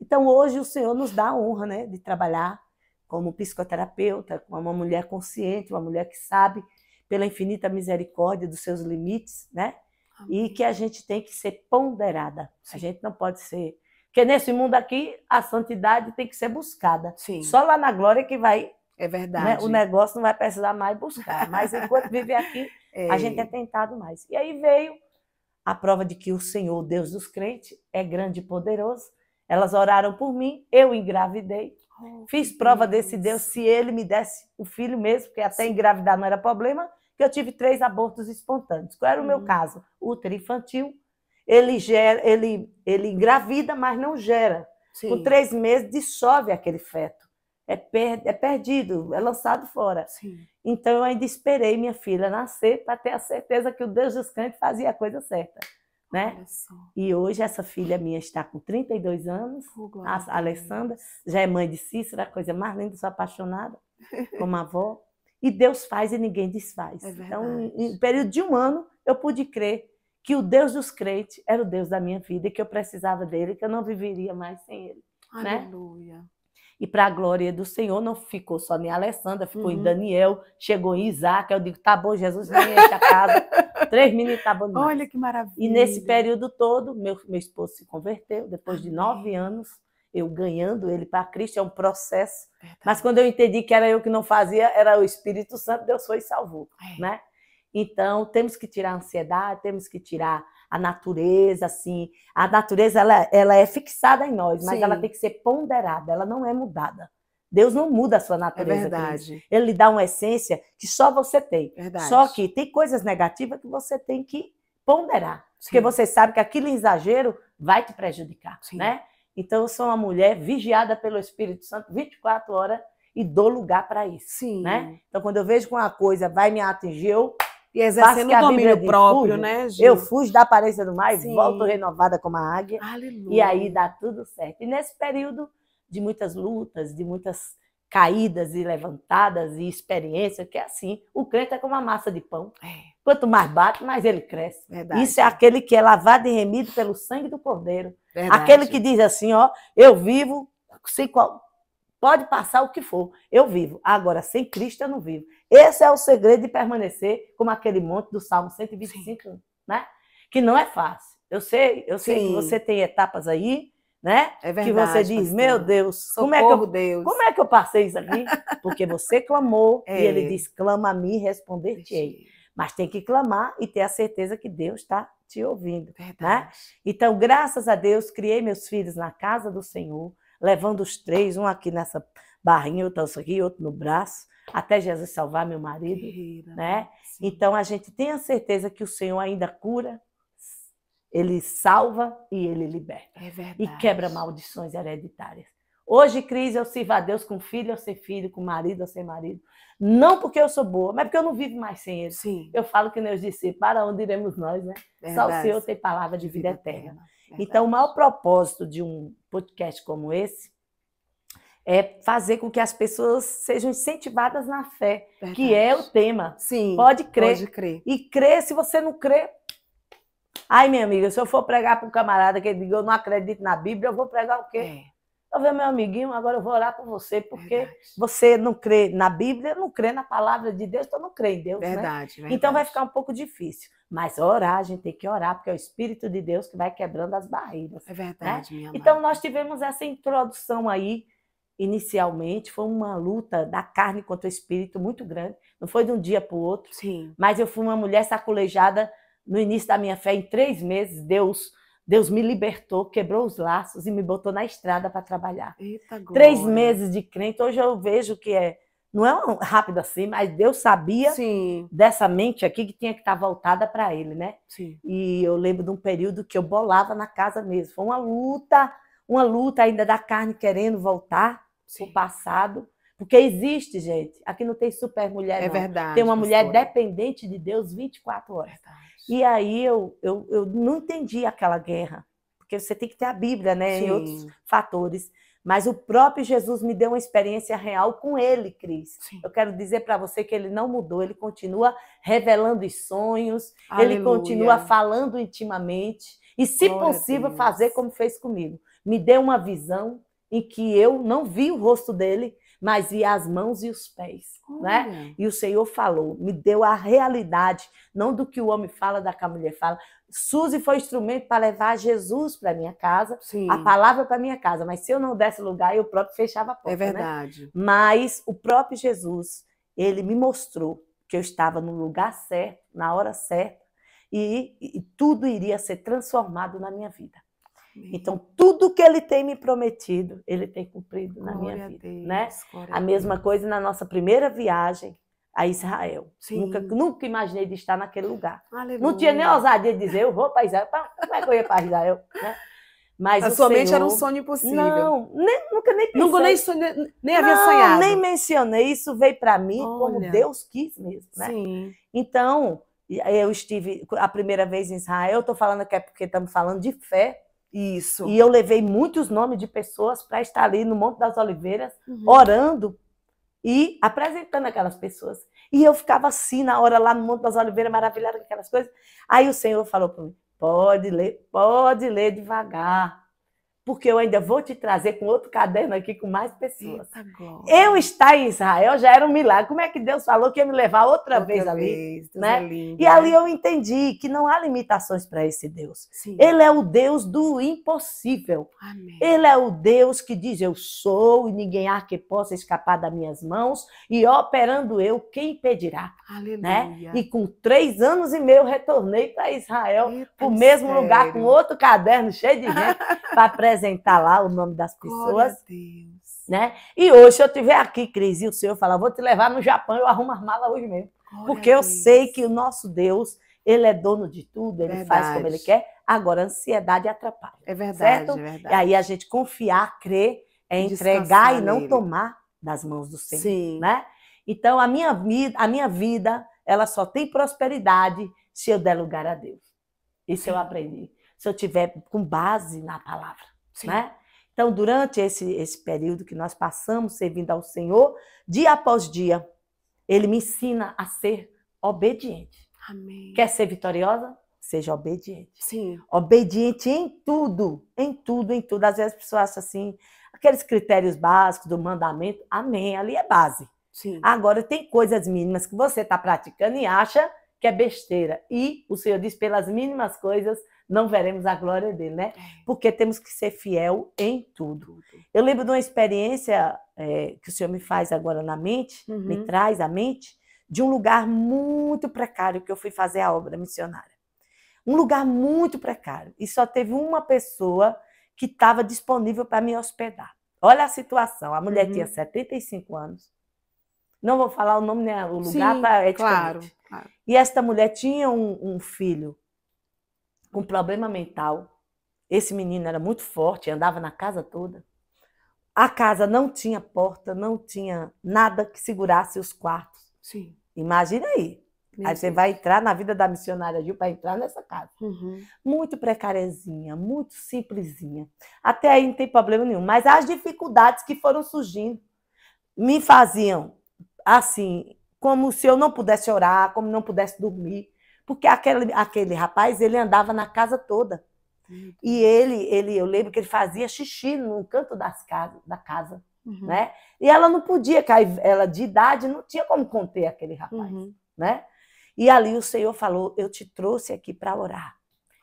S2: Então, hoje o Senhor nos dá a honra, né, de trabalhar como psicoterapeuta, com uma mulher consciente, uma mulher que sabe, pela infinita misericórdia dos seus limites, né? Amém. E que a gente tem que ser ponderada. Sim. A gente não pode ser... Porque nesse mundo aqui, a santidade tem que ser buscada.
S1: Sim.
S2: Só lá na glória que vai...
S1: É verdade.
S2: Né, o negócio não vai precisar mais buscar. Mas enquanto viver aqui, a gente é tentado mais. E aí veio a prova de que o Senhor, Deus dos crentes, é grande e poderoso. Elas oraram por mim, eu engravidei. Fiz prova desse Deus, se ele me desse o filho mesmo, porque até engravidar não era problema, que eu tive 3 abortos espontâneos. Qual era o meu caso? Útero infantil. Ele engravida, mas não gera. Sim. Com 3 meses, dissolve aquele feto. É perdido, é lançado fora.
S1: Sim.
S2: Então, eu ainda esperei minha filha nascer para ter a certeza que o Deus dos crentes fazia a coisa certa. Né? E hoje essa filha minha está com 32 anos, a Alessandra, já é mãe de Cícera, a coisa mais linda, sou apaixonada como avó. E Deus faz e ninguém desfaz. Então, em período de 1 ano, eu pude crer que o Deus dos crentes era o Deus da minha vida, e que eu precisava dele, que eu não viveria mais sem ele.
S1: Aleluia.
S2: Né? E para a glória do Senhor, não ficou só em Alessandra, ficou em
S1: Uhum.
S2: Daniel, chegou em Isaac. Eu digo, tá bom, Jesus, me enche a casa. 3 meninos, tá bom demais.
S1: Olha que maravilha.
S2: E nesse período todo, meu esposo se converteu, depois de
S1: Amém.
S2: 9 anos, eu ganhando ele para Cristo, é um processo.
S1: Verdade.
S2: Mas quando eu entendi que era eu que não fazia, era o Espírito Santo, Deus foi e salvou, né? Então, temos que tirar a ansiedade, temos que tirar a natureza, assim. A natureza, ela é fixada em nós, mas
S1: Sim.
S2: ela tem que ser ponderada, ela não é mudada. Deus não muda a sua
S1: É
S2: natureza,
S1: verdade.
S2: Cris. Ele lhe dá uma essência que só você tem.
S1: Verdade.
S2: Só que tem coisas negativas que você tem que ponderar.
S1: Sim.
S2: Porque você sabe que aquilo em exagero vai te prejudicar,
S1: Sim.
S2: né? Então, eu sou uma mulher vigiada pelo Espírito Santo 24 horas e dou lugar para isso,
S1: Sim.
S2: né? Então, quando eu vejo que uma coisa vai me atingir, eu
S1: E exercendo o domínio próprio, né, Gil?
S2: Eu fujo da aparência do mar e
S1: Sim.
S2: volto renovada como a águia.
S1: Aleluia.
S2: E aí dá tudo certo. E nesse período de muitas lutas, de muitas caídas e levantadas e experiências, que é assim, o crente é como uma massa de pão. Quanto mais bate, mais ele cresce.
S1: Verdade.
S2: Isso é aquele que é lavado e remido pelo sangue do Cordeiro.
S1: Verdade.
S2: Aquele que diz assim, ó, eu vivo, sem qual... pode passar o que for, eu vivo. Agora, sem Cristo eu não vivo. Esse é o segredo de permanecer como aquele monte do Salmo 125, né? Que não é fácil. Eu sei que você tem etapas aí, né?
S1: É verdade,
S2: que você diz,
S1: pastor.
S2: meu Deus,
S1: Socorro,
S2: Deus, como é que eu passei isso aqui? Porque você clamou e ele diz, clama a mim e responder-te-ei. Mas tem que clamar e ter a certeza que Deus está te ouvindo.
S1: Verdade.
S2: Né? Então, graças a Deus, criei meus filhos na casa do Senhor, levando os 3, um aqui nessa barrinha, outro aqui, outro no braço, até Jesus salvar meu marido.
S1: Querida,
S2: né?
S1: sim.
S2: Então, a gente tem a certeza que o Senhor ainda cura, ele salva e ele liberta.
S1: É verdade.
S2: E quebra maldições hereditárias. Hoje, Cris, eu sirvo a Deus com filho ou sem filho, com marido ou sem marido. Não porque eu sou boa, mas porque eu não vivo mais sem ele.
S1: Sim.
S2: Eu falo que nem eu disse, para onde iremos nós, né?
S1: Verdade.
S2: Só o Senhor tem palavra de vida eterna.
S1: Verdade.
S2: Então, o maior propósito de um podcast como esse é fazer com que as pessoas sejam incentivadas na fé,
S1: Verdade.
S2: que é o tema.
S1: Sim,
S2: pode crer.
S1: Pode crer.
S2: E crer, se você não crê... Ai, minha amiga, se eu for pregar para um camarada que diga eu não acredito na Bíblia, eu vou pregar o quê? Eu vejo meu amiguinho, agora eu vou orar por você, porque
S1: Verdade.
S2: você não crê na Bíblia, não crê na palavra de Deus, então não crê em Deus,
S1: Verdade,
S2: né?
S1: verdade.
S2: Então vai ficar um pouco difícil. Mas orar, a gente tem que orar, porque é o Espírito de Deus que vai quebrando as barreiras.
S1: É verdade,
S2: né?
S1: minha amada.
S2: Então nós tivemos essa introdução aí, inicialmente, foi uma luta da carne contra o Espírito muito grande. Não foi de um dia para o outro.
S1: Sim.
S2: Mas eu fui uma mulher sacolejada no início da minha fé. Em 3 meses, Deus me libertou, quebrou os laços e me botou na estrada para trabalhar.
S1: Eita, glória.
S2: 3 meses de crente. Hoje eu vejo que não é rápido assim, mas Deus sabia
S1: Sim.
S2: dessa mente aqui que tinha que estar voltada para Ele, né?
S1: Sim.
S2: E eu lembro de um período que eu bolava na casa mesmo. Foi uma luta ainda da carne querendo voltar para o passado. Porque existe, gente. Aqui não tem super mulher, não.
S1: É verdade.
S2: Tem uma mulher
S1: pastora.
S2: dependente de Deus 24 horas.
S1: Verdade.
S2: E aí eu não entendi aquela guerra, porque você tem que ter a Bíblia, né,
S1: Sim.
S2: em outros fatores. Mas o próprio Jesus me deu uma experiência real com ele, Cris.
S1: Sim.
S2: Eu quero dizer para você que ele não mudou, ele continua revelando os sonhos,
S1: Aleluia.
S2: ele continua falando intimamente, e se
S1: Glória a
S2: possível
S1: Deus.
S2: fazer como fez comigo. Me deu uma visão em que eu não vi o rosto dele, mas vi as mãos e os pés, né? E o Senhor falou, me deu a realidade, não do que o homem fala, da que a mulher fala. Suzy foi instrumento para levar Jesus para minha casa,
S1: Sim.
S2: a palavra para minha casa, mas se eu não desse lugar, eu próprio fechava a porta.
S1: É verdade.
S2: Né? Mas o próprio Jesus, ele me mostrou que eu estava no lugar certo, na hora certa, e tudo iria ser transformado na minha vida. Então, tudo que ele tem me prometido, ele tem cumprido na minha vida.
S1: Deus,
S2: né? A mesma coisa na nossa primeira viagem a Israel. Nunca imaginei de estar naquele lugar.
S1: Aleluia.
S2: Não tinha nem ousadia de dizer, eu vou para Israel. Como é que eu ia para Israel? Né? Mas
S1: a sua mente era um sonho impossível.
S2: Não, nunca nem pensei.
S1: Nem havia sonhado.
S2: Nem mencionei. Isso veio para mim como Deus quis mesmo. Né?
S1: Sim.
S2: Então, eu estive a primeira vez em Israel. Estou falando que é porque estamos falando de fé.
S1: Isso.
S2: E eu levei muitos nomes de pessoas para estar ali no Monte das Oliveiras, orando e apresentando aquelas pessoas. E eu ficava assim, na hora lá no Monte das Oliveiras, maravilhada com aquelas coisas. Aí o Senhor falou para mim, pode ler devagar. porque eu ainda vou te trazer com outro caderno aqui com mais pessoas.
S1: Eita, glória.
S2: Eu estar em Israel já era um milagre. Como é que Deus falou que ia me levar outra vez ali?
S1: Deus
S2: Né?
S1: é lindo,
S2: E ali eu entendi que não há limitações para esse Deus.
S1: Sim.
S2: Ele é o Deus do impossível.
S1: Amém.
S2: Ele é o Deus que diz, eu sou, e ninguém há que possa escapar das minhas mãos, e operando eu, quem impedirá?
S1: Aleluia.
S2: Né? E com 3 anos e meio retornei para Israel,
S1: Eita,
S2: para o mesmo
S1: sério?
S2: lugar, com outro caderno cheio de gente, para apresentar lá o nome das
S1: Glória
S2: pessoas.
S1: a Deus.
S2: Né? E hoje, se eu estiver aqui, Cris, e o Senhor falar, vou te levar no Japão, eu arrumo as malas hoje mesmo.
S1: Glória
S2: Porque
S1: a
S2: eu
S1: Deus.
S2: sei que o nosso Deus, ele é dono de tudo, ele
S1: Verdade.
S2: faz como ele quer. Agora, a ansiedade atrapalha.
S1: É verdade,
S2: certo?
S1: é verdade.
S2: E aí a gente confiar, crer, é entregar
S1: Descansar
S2: e não
S1: nele.
S2: tomar das mãos do Senhor.
S1: Sim.
S2: Né? Então, a minha vida, ela só tem prosperidade se eu der lugar a Deus. Isso eu aprendi. Se eu tiver com base na palavra.
S1: Sim.
S2: Né? Então, durante esse período que nós passamos servindo ao Senhor, dia após dia, Ele me ensina a ser obediente.
S1: Amém.
S2: Quer ser vitoriosa? Seja obediente.
S1: Sim.
S2: Obediente em tudo, em tudo, em tudo. Às vezes as pessoas acham assim, aqueles critérios básicos do mandamento, amém, ali é base.
S1: Sim.
S2: Agora, tem coisas mínimas que você está praticando e acha que é besteira. E o Senhor diz, pelas mínimas coisas, não veremos a glória dele, né? Porque temos que ser fiel em tudo. Eu lembro de uma experiência que o Senhor me faz agora na mente, me traz à mente, de um lugar muito precário que eu fui fazer a obra missionária. Um lugar muito precário. E só teve uma pessoa que estava disponível para me hospedar. Olha a situação. A mulher tinha 75 anos. Não vou falar o nome nem o lugar para eticamente.
S1: Claro.
S2: E esta mulher tinha um filho com problema mental. Esse menino era muito forte, andava na casa toda. A casa não tinha porta, não tinha nada que segurasse os quartos.
S1: Sim.
S2: Imagina aí. Aí você vai entrar na vida da missionária Gil para entrar nessa casa. Muito precarezinha, muito simplesinha. Até aí não tem problema nenhum. Mas as dificuldades que foram surgindo me faziam assim, como se eu não pudesse orar, como não pudesse dormir. Porque aquele rapaz, ele andava na casa toda. E eu lembro que ele fazia xixi no canto da casa. Né? E ela não podia, ela de idade não tinha como conter aquele rapaz. Né? E ali o Senhor falou, eu te trouxe aqui para orar.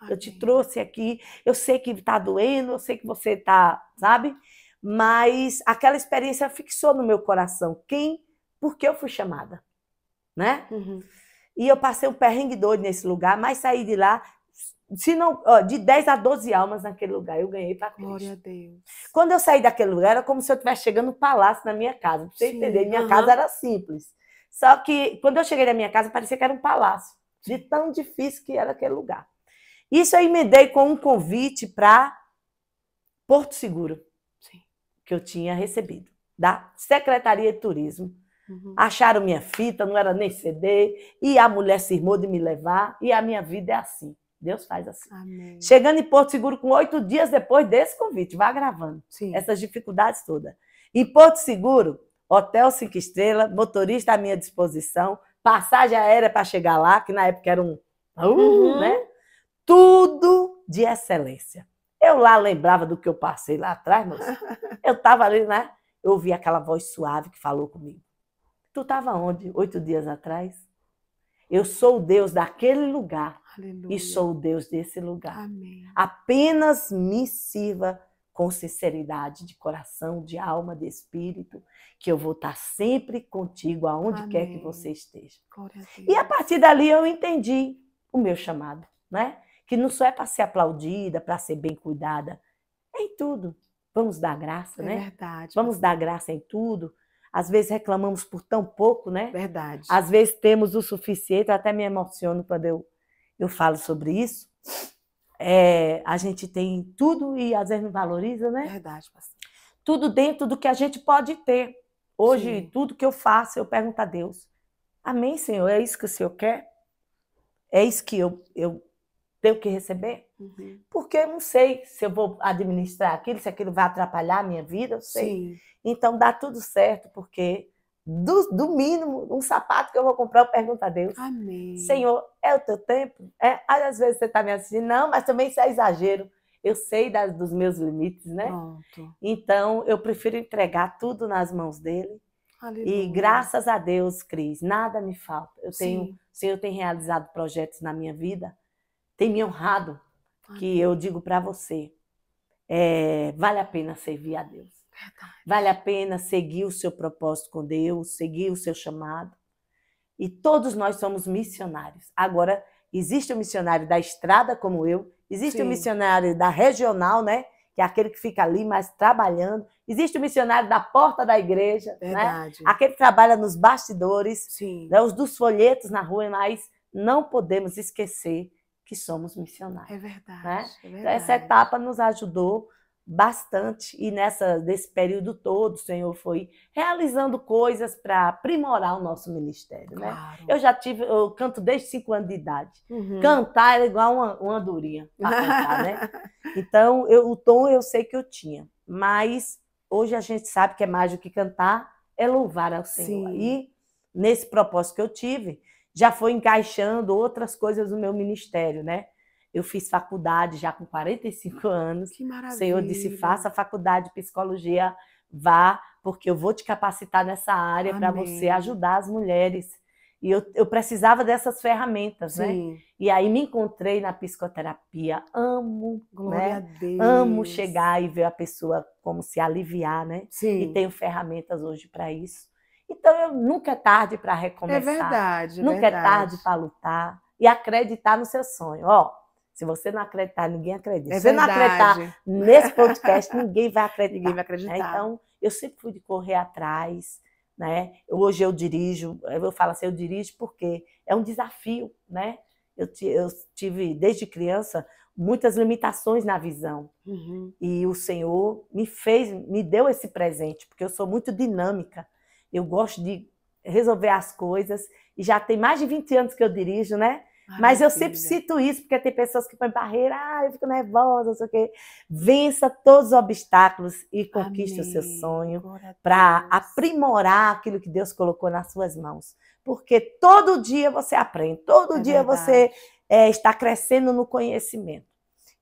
S2: Eu te trouxe aqui, eu sei que está doendo, eu sei que você está, sabe? Mas aquela experiência fixou no meu coração. Por que eu fui chamada? Né? E eu passei um perrengue doido nesse lugar, mas saí de lá, se não, de 10 a 12 almas naquele lugar, eu ganhei para Cristo.
S1: Glória a Deus. Quando
S2: eu saí daquele lugar, era como se eu estivesse chegando no palácio na minha casa. Pra você entender, minha casa era simples. Só que quando eu cheguei na minha casa, parecia que era um palácio, de tão difícil que era aquele lugar. Isso eu emendei com um convite para Porto Seguro, que eu tinha recebido, da Secretaria de Turismo. Acharam minha fita, não era nem CD, e a mulher cismou de me levar, e a minha vida é assim. Deus faz assim.
S1: Amém.
S2: Chegando em Porto Seguro com 8 dias depois desse convite, vá gravando essas dificuldades todas. Em Porto Seguro, hotel 5 estrelas, motorista à minha disposição, passagem aérea para chegar lá, que na época era né? Tudo de excelência. Eu lá lembrava do que eu passei lá atrás, moça. Eu estava ali, né? Eu ouvi aquela voz suave que falou comigo. Tu estava onde 8 dias atrás? Eu sou o Deus daquele lugar.
S1: Aleluia.
S2: E sou o Deus desse lugar.
S1: Amém.
S2: Apenas me sirva com sinceridade de coração, de alma, de espírito, que eu vou estar sempre contigo, aonde quer que você esteja.
S1: Glória a Deus.
S2: E a partir dali eu entendi o meu chamado, né? Que não só é para ser aplaudida, para ser bem cuidada, é em tudo. Vamos dar graça, né?
S1: É verdade.
S2: Vamos dar graça em tudo. Às vezes reclamamos por tão pouco, né?
S1: Verdade.
S2: Às vezes temos o suficiente, eu até me emociono quando eu falo sobre isso. A gente tem tudo e às vezes não valoriza, né?
S1: Verdade, pastor.
S2: Tudo dentro do que a gente pode ter. Hoje, tudo que eu faço, eu pergunto a Deus. Amém, Senhor? É isso que o Senhor quer? É isso que eu tenho que receber? Porque eu não sei se eu vou administrar aquilo, se aquilo vai atrapalhar a minha vida, eu sei. Então, dá tudo certo, porque do mínimo, um sapato que eu vou comprar, eu pergunto a Deus.
S1: Amém.
S2: Senhor, é o teu tempo? Às vezes você está me assistindo, não, mas também isso é exagero. eu sei dos meus limites, né?
S1: Pronto.
S2: Então, eu prefiro entregar tudo nas mãos dele.
S1: Aleluia.
S2: E graças a Deus, Cris, nada me falta. O
S1: Sim.
S2: Senhor tem realizado projetos na minha vida, tem me honrado, que eu digo para você, vale a pena servir a Deus.
S1: Verdade.
S2: Vale a pena seguir o seu propósito com Deus, seguir o seu chamado. E todos nós somos missionários. Agora, existe o missionário da estrada, como eu, existe
S1: Sim.
S2: o missionário da regional, né? Que é aquele que fica ali, mas trabalhando. Existe o missionário da porta da igreja,
S1: Verdade.
S2: né? Aquele que trabalha nos bastidores,
S1: Sim.
S2: né? Os dos folhetos na rua, mas não podemos esquecer que somos missionários.
S1: É verdade.
S2: Né?
S1: É verdade.
S2: Então, essa etapa nos ajudou bastante, e nesse período todo o Senhor foi realizando coisas para aprimorar o nosso ministério.
S1: Claro.
S2: Né? Eu canto desde 5 anos de idade.
S1: Uhum.
S2: Cantar era igual uma andorinha para cantar, né? Então, o tom eu sei que eu tinha, mas hoje a gente sabe que é mais do que cantar, é louvar ao Senhor.
S1: Sim.
S2: E nesse propósito que eu tive, já foi encaixando outras coisas no meu ministério, né? Eu fiz faculdade já com 45 anos.
S1: Que maravilha.
S2: O Senhor disse, faça a faculdade de psicologia, vá, porque eu vou te capacitar nessa área para você ajudar as mulheres. E eu precisava dessas ferramentas,
S1: Sim.
S2: né? E aí me encontrei na psicoterapia, amo,
S1: Glória
S2: né?
S1: a Deus.
S2: Amo chegar e ver a pessoa como se aliviar, né?
S1: Sim.
S2: E tenho ferramentas hoje para isso. Então, nunca é tarde para recomeçar.
S1: É verdade,
S2: nunca é tarde para lutar e acreditar no seu sonho. Ó, se você não acreditar, ninguém acredita. Se você não acreditar nesse podcast, ninguém vai acreditar.
S1: Ninguém vai acreditar.
S2: Então, eu sempre fui de correr atrás, né? Hoje eu dirijo, eu falo assim, eu dirijo porque é um desafio, né? Eu tive, desde criança, muitas limitações na visão.
S1: Uhum.
S2: E o Senhor me deu esse presente, porque eu sou muito dinâmica. Eu gosto de resolver as coisas, e já tem mais de 20 anos que eu dirijo, né? Mas eu sempre cito isso, porque tem pessoas que põem barreira, eu fico nervosa, não sei o quê. Vença todos os obstáculos e conquiste o seu sonho para aprimorar aquilo que Deus colocou nas suas mãos. Porque todo dia você aprende, todo dia você está crescendo no conhecimento.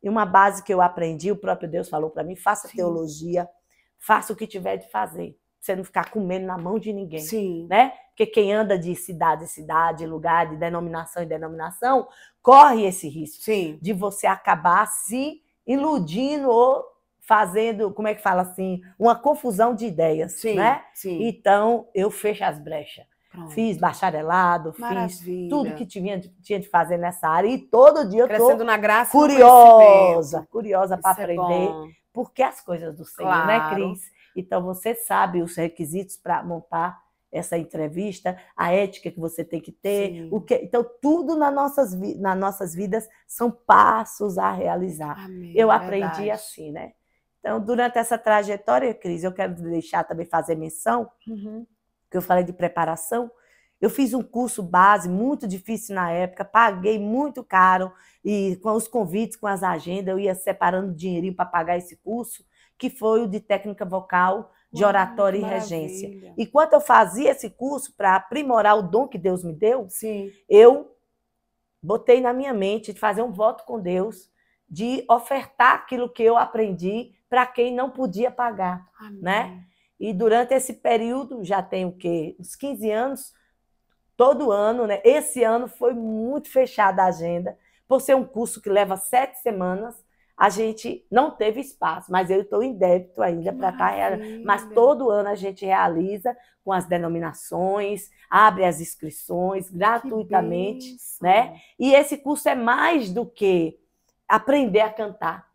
S2: E uma base que eu aprendi, o próprio Deus falou para mim, faça teologia, faça o que tiver de fazer. Você não ficar comendo na mão de ninguém.
S1: Sim.
S2: Né? Porque quem anda de cidade em cidade, lugar, de denominação em denominação, corre esse risco.
S1: Sim.
S2: De você acabar se iludindo ou fazendo, como é que fala assim, uma confusão de ideias.
S1: Sim.
S2: Né?
S1: Sim.
S2: Então, eu fecho as brechas.
S1: Pronto.
S2: Fiz bacharelado,
S1: Maravilha.
S2: fiz tudo que tinha de fazer nessa área. E todo dia eu estou
S1: na graça
S2: curiosa para aprender. Porque as coisas do Senhor, né, Cris? Então, você sabe os requisitos para montar essa entrevista, a ética que você tem que ter. Então, tudo nas nossas vidas são passos a realizar.
S1: Amém,
S2: eu aprendi assim, né? Então, durante essa trajetória, Cris, eu quero deixar também fazer menção, que eu falei de preparação. Eu fiz um curso base muito difícil na época, paguei muito caro, e com os convites, com as agendas, eu ia separando dinheirinho para pagar esse curso, que foi o de técnica vocal, de oratória e regência. E quando eu fazia esse curso para aprimorar o dom que Deus me deu, eu botei na minha mente de fazer um voto com Deus, de ofertar aquilo que eu aprendi para quem não podia pagar. Né? E durante esse período, já tem o quê? Uns 15 anos, todo ano, né? Esse ano foi muito fechada a agenda, por ser um curso que leva 7 semanas, a gente não teve espaço, mas eu estou em débito ainda para estar realizando. Mas todo ano a gente realiza com as denominações, abre as inscrições gratuitamente, né? E esse curso é mais do que aprender a cantar.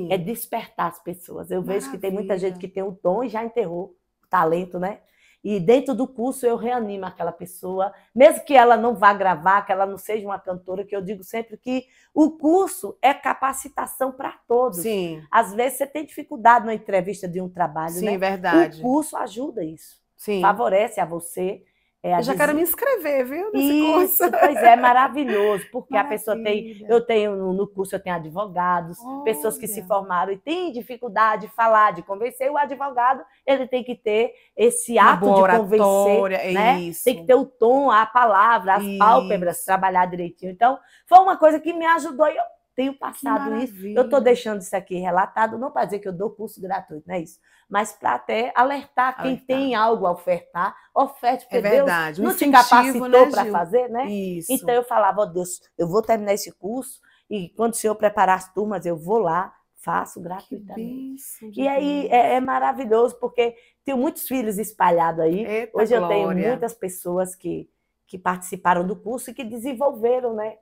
S2: É despertar as pessoas. Eu vejo que tem muita gente que tem o dom e já enterrou o talento, né? E dentro do curso eu reanimo aquela pessoa, mesmo que ela não vá gravar, que ela não seja uma cantora, que eu digo sempre que o curso é capacitação para todos. Às vezes você tem dificuldade na entrevista de um trabalho, né?
S1: Verdade.
S2: O curso ajuda isso. Favorece a você.
S1: Eu já quero me inscrever, viu, nesse
S2: curso. Pois é, maravilhoso, porque a pessoa no curso eu tenho advogados, pessoas que se formaram e têm dificuldade de falar, de convencer. O advogado, ele tem que ter esse ato de convencer, né? Tem que ter o tom, a palavra, as pálpebras, trabalhar direitinho. Então, foi uma coisa que me ajudou e eu tenho passado isso.
S1: maravilha.
S2: Eu estou deixando isso aqui relatado, não para dizer que eu dou curso gratuito, não é isso. Mas para até alertar quem tem algo a ofertar, oferte, porque
S1: verdade.
S2: Deus não te
S1: incentivo,
S2: capacitou,
S1: né,
S2: para
S1: Gil?
S2: fazer, né?
S1: Isso.
S2: Então eu falava, ó Deus, eu vou terminar esse curso e quando o Senhor preparar as turmas, eu vou lá, faço
S1: Que
S2: gratuitamente.
S1: bênção de
S2: E aí
S1: Deus.
S2: é maravilhoso, porque tenho muitos filhos espalhados aí.
S1: Eita,
S2: Hoje eu tenho
S1: glória.
S2: muitas pessoas que participaram do curso e que desenvolveram, né?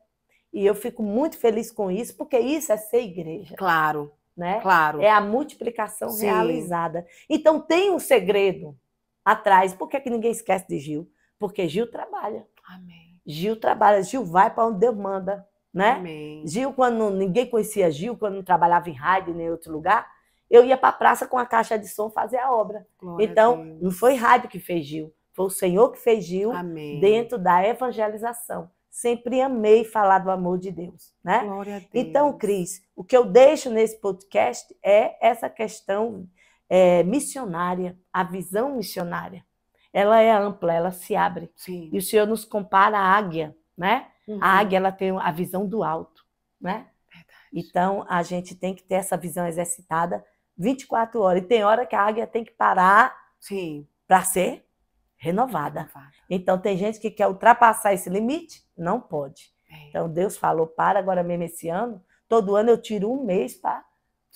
S2: E eu fico muito feliz com isso, porque isso é ser igreja,
S1: Claro,
S2: né?
S1: claro.
S2: É a multiplicação
S1: Sim.
S2: realizada. Então tem um segredo atrás. Por que ninguém esquece de Gil? Porque Gil trabalha.
S1: Amém.
S2: Gil trabalha, Gil vai para onde Deus manda, né?
S1: Amém.
S2: Gil, quando ninguém conhecia Gil, quando não trabalhava em rádio nem em outro lugar, eu ia para a praça com a caixa de som fazer a obra.
S1: Glória a
S2: Então,
S1: Deus.
S2: não foi rádio que fez Gil, foi o Senhor que fez Gil
S1: Amém.
S2: dentro da evangelização. Sempre amei falar do amor de Deus, né?
S1: Glória a Deus.
S2: Então, Cris, o que eu deixo nesse podcast é essa questão missionária, a visão missionária. Ela é ampla, ela se abre.
S1: Sim.
S2: E o Senhor nos compara à águia, né?
S1: Uhum.
S2: A águia, ela tem a visão do alto, né?
S1: Verdade.
S2: Então, a gente tem que ter essa visão exercitada 24 horas. E tem hora que a águia tem que parar
S1: Sim.
S2: para ser renovada. Então, tem gente que quer ultrapassar esse limite, não pode. Então, Deus falou, para agora mesmo esse ano, todo ano eu tiro um mês para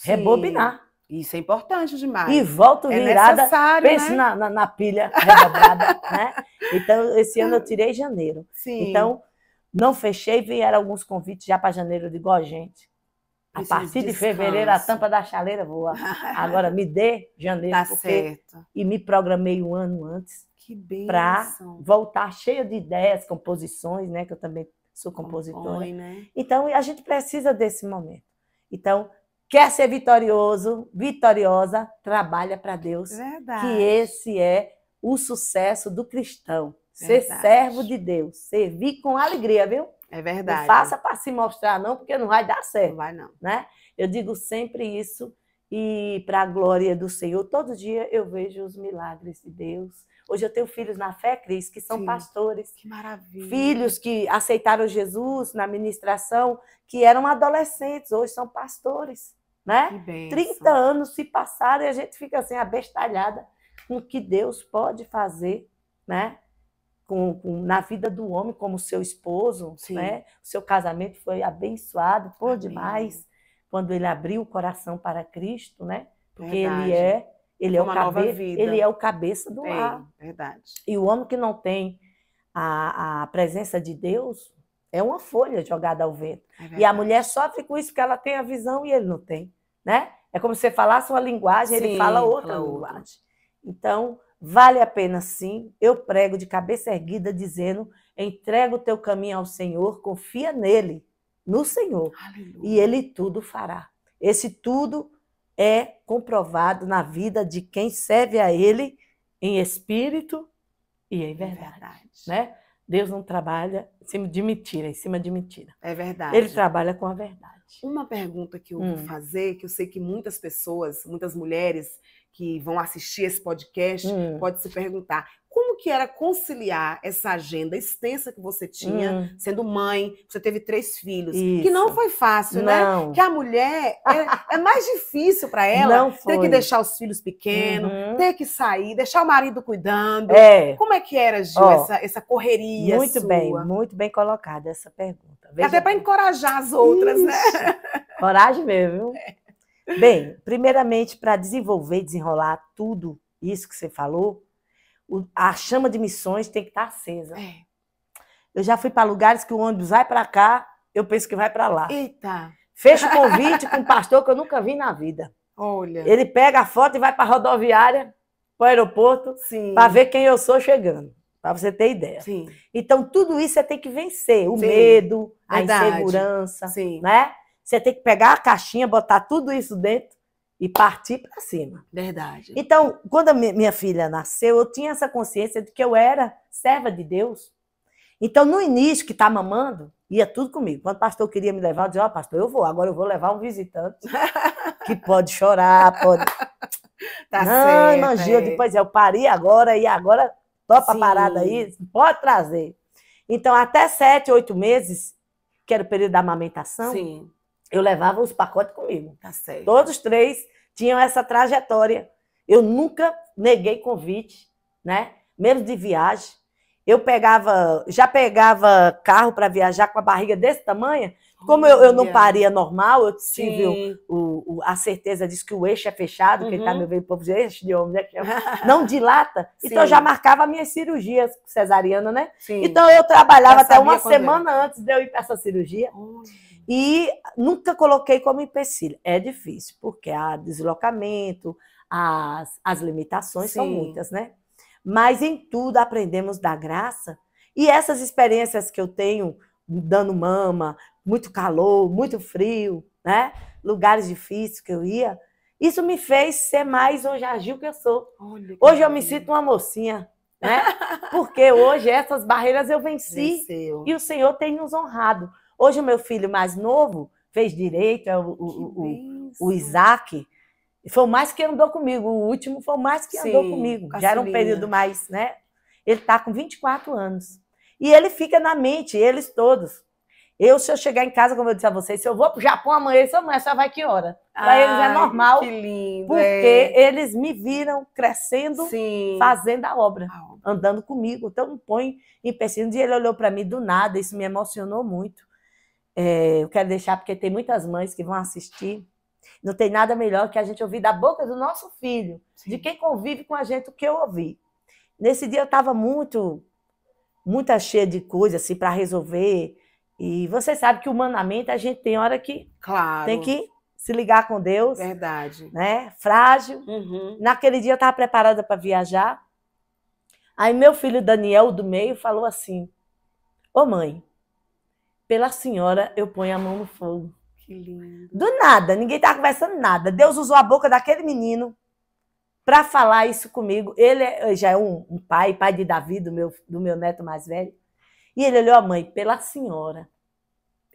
S2: rebobinar.
S1: Isso é importante demais.
S2: E volto virada, pense,
S1: né?
S2: na pilha redobrada, né? Então, esse ano eu tirei janeiro.
S1: Sim.
S2: Então, não fechei, vieram alguns convites já para janeiro. Eu digo, ó, gente, a partir de fevereiro a tampa da chaleira voa. Agora me dê janeiro,
S1: Tá certo.
S2: E me programei um ano antes para voltar cheia de ideias, composições, né? Que eu também sou compositora.
S1: né?
S2: Então, a gente precisa desse momento. Então, quer ser vitorioso, vitoriosa, trabalha para Deus.
S1: Verdade.
S2: Que esse é o sucesso do cristão. Ser servo de Deus, servir com alegria, viu?
S1: É verdade.
S2: Não faça para se mostrar, não, porque não vai dar certo.
S1: Não vai, não.
S2: Né? Eu digo sempre isso, e para a glória do Senhor, todo dia eu vejo os milagres de Deus. Hoje eu tenho filhos na fé, Cris, que são pastores.
S1: Que maravilha.
S2: Filhos que aceitaram Jesus na ministração, que eram adolescentes, hoje são pastores. Né?
S1: Que bênção.
S2: 30 anos se passaram e a gente fica assim, abestalhada com o que Deus pode fazer, né? Na vida do homem, como seu esposo, né? O seu casamento foi abençoado por demais quando ele abriu o coração para Cristo, né? Porque ele é o cabeça do lar.
S1: Verdade.
S2: E o homem que não tem a presença de Deus é uma folha jogada ao vento. E a mulher sofre com isso porque ela tem a visão e ele não tem, né? É como se você falasse uma linguagem, ele fala outra linguagem. Então, vale a pena sim. Eu prego de cabeça erguida dizendo, entrega o teu caminho ao Senhor, confia nele, no Senhor.
S1: Aleluia.
S2: E ele tudo fará. Esse tudo é comprovado na vida de quem serve a ele em espírito e em verdade. Né? Deus não trabalha em cima de mentira,
S1: É verdade.
S2: Ele trabalha com a verdade.
S1: Uma pergunta que eu vou fazer, que eu sei que muitas pessoas, muitas mulheres que vão assistir esse podcast, pode se perguntar, como que era conciliar essa agenda extensa que você tinha, sendo mãe, você teve 3 filhos, que não foi fácil, né? Que a mulher, é mais difícil para ela ter que deixar os filhos pequenos, ter que sair, deixar o marido cuidando. Como é que era, Gil, essa correria sua?
S2: Muito bem colocada essa pergunta. Veja
S1: até para encorajar as outras, né?
S2: Coragem mesmo, viu? Bem, primeiramente, para desenvolver e desenrolar tudo isso que você falou, a chama de missões tem que estar acesa. Eu já fui para lugares que o ônibus vai para cá, eu penso que vai para lá.
S1: Eita!
S2: Fecho convite com um pastor que eu nunca vi na vida.
S1: Olha.
S2: Ele pega a foto e vai para a rodoviária, para o aeroporto, para ver quem eu sou chegando. Para você ter ideia.
S1: Sim.
S2: Então, tudo isso você tem que vencer. O medo, a insegurança, né? Você tem que pegar a caixinha, botar tudo isso dentro e partir para cima.
S1: Verdade.
S2: Então, quando a minha filha nasceu, eu tinha essa consciência de que eu era serva de Deus. Então, no início, que está mamando, ia tudo comigo. Quando o pastor queria me levar, eu dizia, pastor, eu vou. Agora eu vou levar um visitante que pode chorar, pode...
S1: Tá certo.
S2: Imagina, depois eu parei agora, e agora topa a parada aí, pode trazer. Então, até 7, 8 meses, que era o período da amamentação, eu levava os pacotes comigo.
S1: Tá certo.
S2: Todos 3 tinham essa trajetória. Eu nunca neguei convite, né? Mesmo de viagem. Já pegava carro para viajar com a barriga desse tamanho. Como eu não paria normal, eu tive a certeza disso que o eixo é fechado, quem está me vendo, o povo diz, eixo de homem, não dilata. Então, eu já marcava minhas cirurgias cesariana, né?
S1: Sim.
S2: Então, eu trabalhava até uma semana antes de eu ir para essa cirurgia. E nunca coloquei como empecilho. É difícil, porque há deslocamento, as limitações são muitas, né? Mas em tudo aprendemos da graça. E essas experiências que eu tenho, dando mama, muito calor, muito frio, né? Lugares difíceis que eu ia, isso me fez ser mais hoje agil que eu sou. Hoje eu me sinto uma mocinha, né? Porque hoje essas barreiras eu venci. E o Senhor tem nos honrado. Hoje o meu filho mais novo fez direito, o Isaac, foi o mais que andou comigo. O último foi o mais que andou comigo. Já era um período mais, né? Ele está com 24 anos. E ele fica na mente, eles todos. Se eu chegar em casa, como eu disse a vocês, se eu vou para o Japão amanhã, eles falam, só vai que hora? Para eles é normal.
S1: Que lindo.
S2: Porque eles me viram crescendo, fazendo a obra, andando comigo. Então, não põe empecilho. E ele olhou para mim do nada, isso me emocionou muito. Eu quero deixar, porque tem muitas mães que vão assistir. Não tem nada melhor que a gente ouvir da boca do nosso filho, de quem convive com a gente, o que eu ouvi. Nesse dia eu estava muito cheia de coisas assim, para resolver. E você sabe que humanamente a gente tem hora que tem que se ligar com Deus.
S1: Verdade.
S2: Né? Frágil. Naquele dia eu estava preparada para viajar. Aí meu filho Daniel, do meio, falou assim, ô mãe, pela senhora eu ponho a mão no fogo.
S1: Que lindo.
S2: Do nada, ninguém estava conversando nada. Deus usou a boca daquele menino para falar isso comigo. Ele já é um pai de Davi, do meu neto mais velho. E ele olhou a mãe, pela senhora,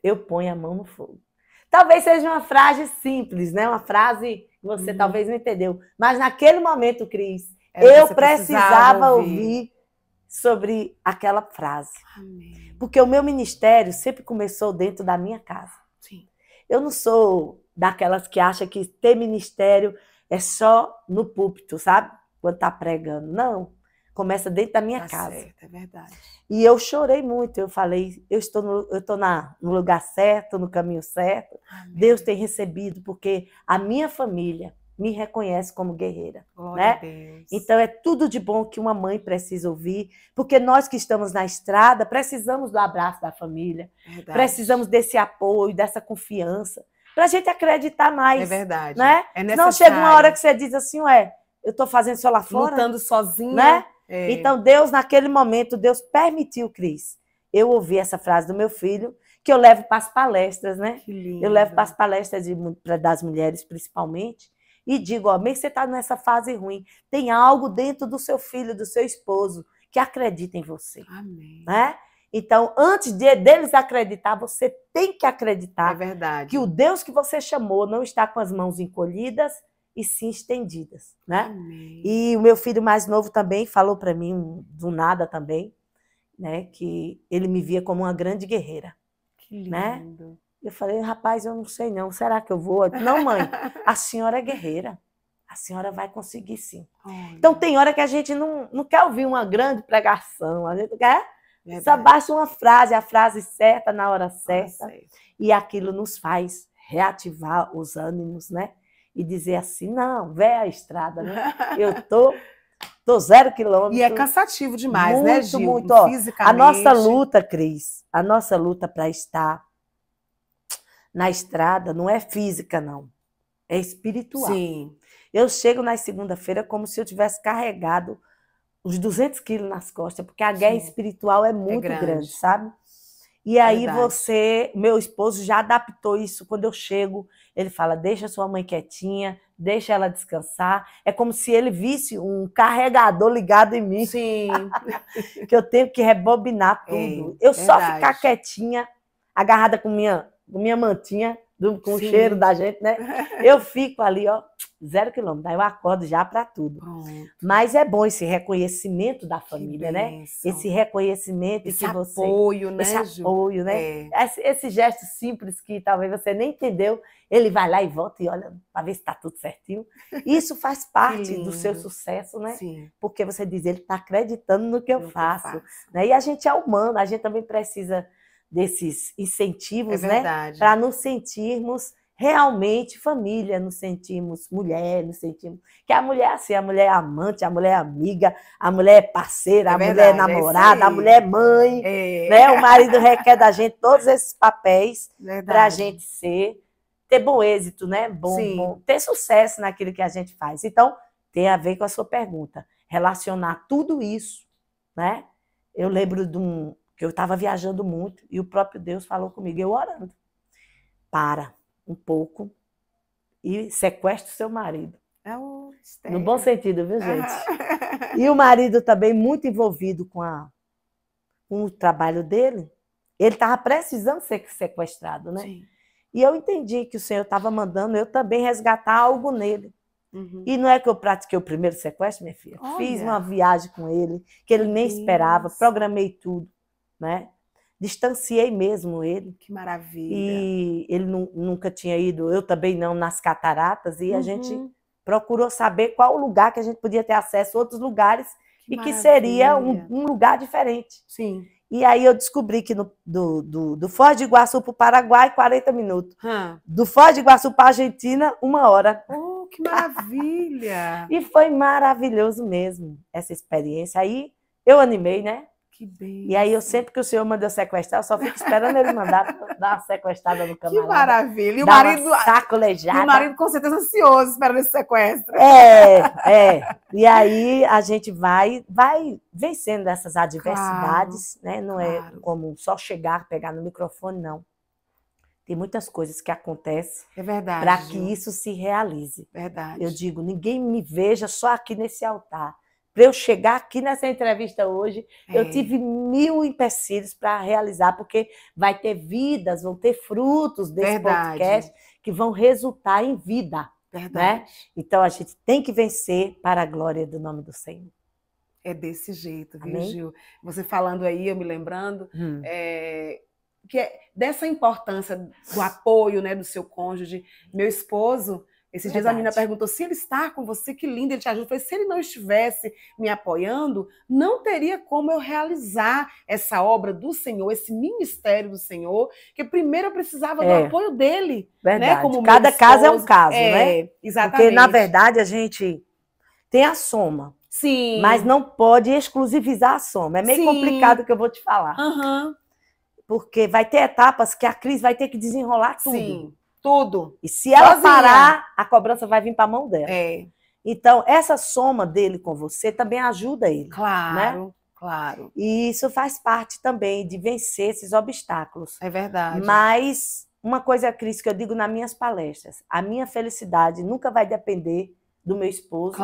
S2: eu ponho a mão no fogo. Talvez seja uma frase simples, né? Uma frase que você talvez não entendeu. Mas naquele momento, Cris, eu precisava ouvir sobre aquela frase.
S1: Amém.
S2: Porque o meu ministério sempre começou dentro da minha casa.
S1: Sim.
S2: Eu não sou daquelas que acham que ter ministério é só no púlpito, sabe? Quando está pregando. Não. Começa dentro da minha casa.
S1: Certo, é verdade.
S2: E eu chorei muito. Eu falei, eu estou no lugar certo, no caminho certo.
S1: Amém.
S2: Deus tem recebido, porque a minha família me reconhece como guerreira.
S1: Glória
S2: né?
S1: a Deus.
S2: Então é tudo de bom que uma mãe precisa ouvir, porque nós que estamos na estrada precisamos do abraço da família,
S1: Verdade.
S2: Precisamos desse apoio, dessa confiança, para a gente acreditar mais.
S1: É verdade.
S2: Né?
S1: É
S2: necessário. Não chega uma hora que você diz assim, eu estou fazendo isso lá fora.
S1: Lutando sozinha.
S2: Né? Então, Deus, naquele momento, Deus permitiu, Cris, eu ouvi essa frase do meu filho, que eu levo para as palestras, né?
S1: Que lindo.
S2: Eu levo para as palestras das mulheres, principalmente, e digo, mesmo que você está nessa fase ruim, tem algo dentro do seu filho, do seu esposo, que acredita em você.
S1: Amém.
S2: Né? Então, antes deles acreditar, você tem que acreditar
S1: verdade.
S2: que o Deus que você chamou não está com as mãos encolhidas, e sim estendidas, né?
S1: Amém.
S2: E o meu filho mais novo também falou para mim, do nada também, né, que ele me via como uma grande guerreira.
S1: Que lindo.
S2: Né? Eu falei, rapaz, eu não sei não, será que eu vou? Não, mãe, a senhora é guerreira, a senhora vai conseguir sim.
S1: Olha.
S2: Então tem hora que a gente não quer ouvir uma grande pregação, a gente quer só basta uma frase, a frase certa na hora certa, e aquilo nos faz reativar os ânimos, né? E dizer assim, não, véia a estrada, né? Eu tô 0 quilômetro.
S1: E é cansativo demais,
S2: muito,
S1: né, Gil?
S2: Muito, ó.
S1: Fisicamente.
S2: A nossa luta, Cris, a nossa luta para estar na estrada não é física, não. É espiritual.
S1: Sim.
S2: Eu chego na segunda-feira como se eu tivesse carregado os 200 quilos nas costas, porque a guerra espiritual é muito grande, sabe? E aí meu esposo já adaptou isso. Quando eu chego, ele fala, deixa sua mãe quietinha, deixa ela descansar. É como se ele visse um carregador ligado em mim.
S1: Sim.
S2: Que eu tenho que rebobinar tudo. Só ficar quietinha, agarrada com minha mantinha, com o cheiro da gente, né? Eu fico ali, ó, 0 quilômetros. Aí eu acordo já para tudo.
S1: Pronto.
S2: Mas é bom esse reconhecimento da
S1: Que
S2: família, né?
S1: bênção.
S2: Esse reconhecimento
S1: Esse
S2: que você...
S1: apoio, né,
S2: Esse
S1: Ju?
S2: apoio, né?
S1: É.
S2: Esse gesto simples que talvez você nem entendeu, ele vai lá e volta e olha para ver se está tudo certinho. Isso faz parte do seu
S1: lindo.
S2: sucesso, né?
S1: Sim.
S2: Porque você diz, ele está acreditando no que eu
S1: No que eu
S2: faço.
S1: faço.
S2: Né? E a gente é humano, a gente também precisa desses
S1: É
S2: incentivos, né?
S1: verdade.
S2: Para nos sentirmos realmente família, nos sentimos mulher, nos sentimos... Que a mulher é assim, a mulher é amante, a mulher é amiga, a mulher é parceira,
S1: É
S2: a mulher é
S1: verdade, é isso
S2: namorada, a
S1: aí.
S2: mulher é mãe,
S1: É.
S2: né? O marido requer da gente todos esses papéis para a
S1: Verdade.
S2: gente ter bom êxito, né?
S1: Sim.
S2: Ter sucesso naquilo que a gente faz. Então, tem a ver com a sua pergunta. Relacionar tudo isso, né? Eu lembro que eu estava viajando muito e o próprio Deus falou comigo, eu orando. Para um pouco e sequestra o seu marido.
S1: É o
S2: No bom sentido, viu, gente?
S1: Aham.
S2: E o marido também muito envolvido com o trabalho dele. Ele estava precisando ser sequestrado, né?
S1: Sim.
S2: E eu entendi que o Senhor estava mandando eu também resgatar algo nele.
S1: Uhum.
S2: E não é que eu pratiquei o primeiro sequestro, minha filha?
S1: Olha.
S2: Fiz uma viagem com ele, que ele nem esperava, programei tudo, né? Distanciei mesmo ele.
S1: Que maravilha.
S2: E ele nunca tinha ido, eu também não, nas cataratas, e a gente procurou saber qual o lugar que a gente podia ter acesso a outros lugares
S1: Que
S2: e que seria
S1: maravilha.
S2: um lugar diferente.
S1: Sim.
S2: E aí eu descobri que do Foz do Iguaçu para o Paraguai, 40 minutos. Do Foz do Iguaçu para a Argentina, 1 hora.
S1: Oh, que maravilha!
S2: E foi maravilhoso mesmo essa experiência. Aí eu animei, né?
S1: Que bem.
S2: E aí eu sempre que o Senhor manda eu sequestrar, eu só fico esperando ele mandar dar uma sequestrada no camarada.
S1: Que maravilha! E o
S2: dar
S1: marido,
S2: uma sacolejada.
S1: e o marido com certeza ansioso esperando esse sequestro.
S2: E aí a gente vai vencendo essas adversidades, né? Não é como só chegar, pegar no microfone, não. Tem muitas coisas que acontecem para que isso se realize.
S1: Verdade.
S2: Eu digo, ninguém me veja só aqui nesse altar. Para eu chegar aqui nessa entrevista hoje, eu tive 1000 empecilhos para realizar, porque vai ter vidas, vão ter frutos desse podcast que vão resultar em vida. Né? Então, a gente tem que vencer para a glória do nome do Senhor.
S1: É desse jeito, viu,
S2: Amém?
S1: Gil? Você falando aí, eu me lembrando, que é dessa importância do apoio, né, do seu cônjuge. Meu esposo, esses dias a menina perguntou se ele está com você, que lindo, ele te ajuda. Eu falei, se ele não estivesse me apoiando, não teria como eu realizar essa obra do Senhor, esse ministério do Senhor, que primeiro eu precisava do apoio dele.
S2: Verdade.
S1: Né, como
S2: cada caso é um caso, né?
S1: Exatamente.
S2: Porque, na verdade, a gente tem a soma.
S1: Sim.
S2: Mas não pode exclusivizar a soma. É meio complicado o que eu vou te falar. Porque vai ter etapas que a Cris vai ter que desenrolar tudo.
S1: Sim. Tudo.
S2: E se ela parar, a cobrança vai vir para a mão dela. Então, essa soma dele com você também ajuda ele.
S1: Claro,
S2: né?
S1: claro.
S2: E isso faz parte também de vencer esses obstáculos.
S1: É verdade.
S2: Mas uma coisa, Cris, que eu digo nas minhas palestras, a minha felicidade nunca vai depender do meu esposo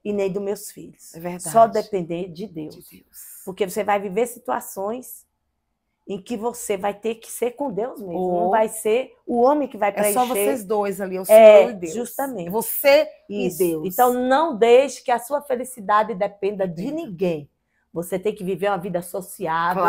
S2: e nem dos meus filhos.
S1: É verdade.
S2: Só depender de Deus.
S1: De Deus.
S2: Porque você vai viver situações em que você vai ter que ser com Deus mesmo. Não vai ser o homem que vai preencher.
S1: É só vocês dois ali, o Senhor e Deus.
S2: Justamente.
S1: É você
S2: Isso.
S1: e Deus.
S2: Então, não deixe que a sua felicidade dependa de ninguém. Você tem que viver uma vida sociável,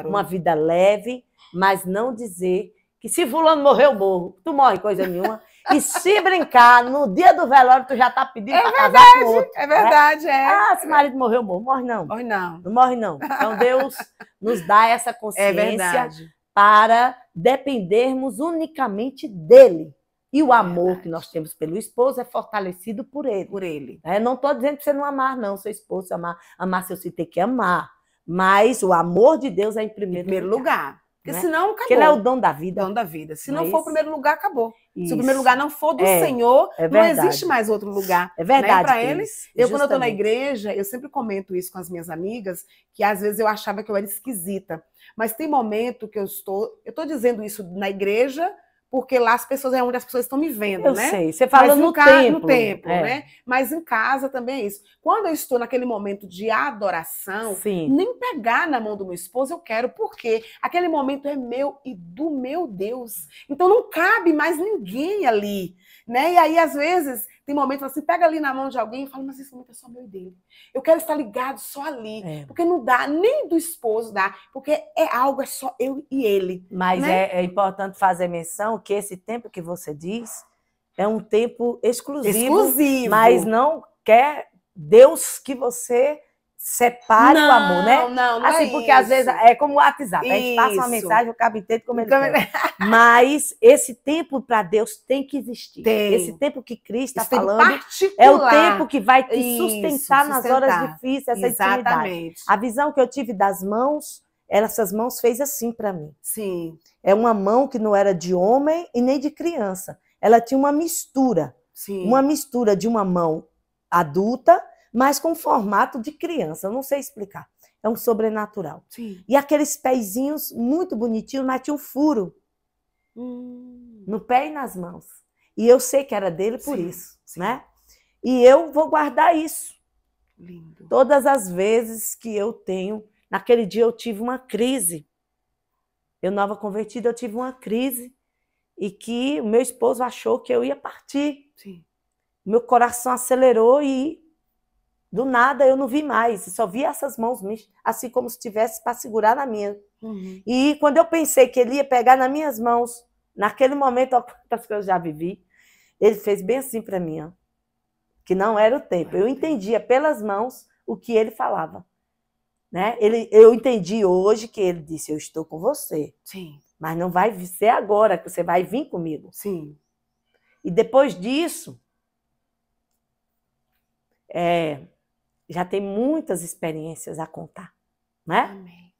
S2: uma vida leve, mas não dizer que se fulano morrer, eu morro. Tu morre coisa nenhuma. E se brincar, no dia do velório, tu já tá pedindo para casar com outro.
S1: É verdade,
S2: Ah, se o marido morreu, eu morro. Morre não.
S1: Morre não.
S2: Não morre não. Então Deus nos dá essa consciência para dependermos unicamente dele. E o amor que nós temos pelo esposo é fortalecido por ele.
S1: Por ele.
S2: Não estou dizendo para você não amar, não, seu esposo, amar seu filho, tem que amar. Mas o amor de Deus é em primeiro lugar.
S1: Porque senão acabou.
S2: Porque ele é o dono da vida.
S1: Dono da vida. Se não for o primeiro lugar, acabou.
S2: Isso.
S1: Se o primeiro lugar não for do Senhor, não existe mais outro lugar.
S2: É verdade.
S1: Né? Para ele, quando eu estou na igreja, eu sempre comento isso com as minhas amigas, que às vezes eu achava que eu era esquisita. Mas tem momento que eu estou dizendo isso na igreja, porque lá as pessoas é onde as pessoas estão me vendo, né?
S2: Eu sei, você fala no templo,
S1: né? Mas em casa também é isso. Quando eu estou naquele momento de adoração, nem pegar na mão do meu esposo eu quero, porque aquele momento é meu e do meu Deus. Então não cabe mais ninguém ali, né? E aí às vezes Tem momentos assim, pega ali na mão de alguém e fala, mas esse momento é só meu e dele. Eu quero estar ligado só ali. Porque não dá, nem do esposo dá, porque é algo, é só eu e ele.
S2: Mas
S1: né?
S2: é importante fazer menção que esse tempo que você diz é um tempo exclusivo. Mas não quer Deus que você separe o amor, né?
S1: Não
S2: assim,
S1: é
S2: porque
S1: isso.
S2: Às vezes é como o WhatsApp, a gente passa uma mensagem, o cabo entende como ele quer. Mas esse tempo para Deus tem que existir. Esse tempo que Cristo está falando é o tempo que vai te sustentar nas horas difíceis, essa intimidade. A visão que eu tive das mãos, essas mãos fez assim para mim.
S1: Sim.
S2: É uma mão que não era de homem e nem de criança. Ela tinha uma mistura.
S1: Sim.
S2: Uma mistura de uma mão adulta, mas com formato de criança. Eu não sei explicar. É um sobrenatural.
S1: Sim.
S2: E aqueles pezinhos muito bonitinhos, mas tinha um furo no pé e nas mãos. E eu sei que era dele por isso, né? E eu vou guardar isso.
S1: Lindo.
S2: Todas as vezes que eu tenho... Naquele dia eu tive uma crise. Eu, nova convertida, eu tive uma crise. E que o meu esposo achou que eu ia partir.
S1: Sim.
S2: Meu coração acelerou e do nada eu não vi mais. Eu só vi essas mãos, assim como se tivesse para segurar na minha.
S1: Uhum.
S2: E quando eu pensei que ele ia pegar nas minhas mãos, naquele momento, ó, quantas coisas eu já vivi, ele fez bem assim para mim, ó, que não era o tempo. Eu entendia pelas mãos o que ele falava. Né? Eu entendi hoje que ele disse, eu estou com você.
S1: Sim.
S2: Mas não vai ser agora que você vai vir comigo.
S1: Sim.
S2: E depois disso, já tem muitas experiências a contar, né?
S1: Amém.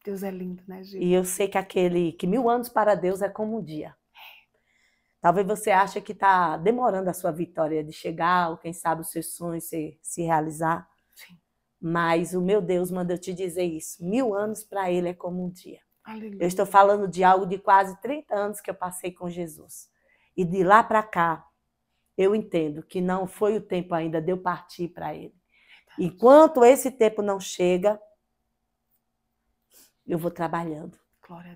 S1: Deus é lindo, né, Gil?
S2: E eu sei que 1000 anos para Deus é como um dia. Talvez você ache que está demorando a sua vitória de chegar, ou quem sabe os seus sonhos se realizar.
S1: Sim.
S2: Mas o meu Deus mandou te dizer isso. 1000 anos para ele é como um dia.
S1: Aleluia.
S2: Eu estou falando de algo de quase 30 anos que eu passei com Jesus. E de lá para cá, eu entendo que não foi o tempo ainda de eu partir para ele. Enquanto esse tempo não chega, eu vou trabalhando,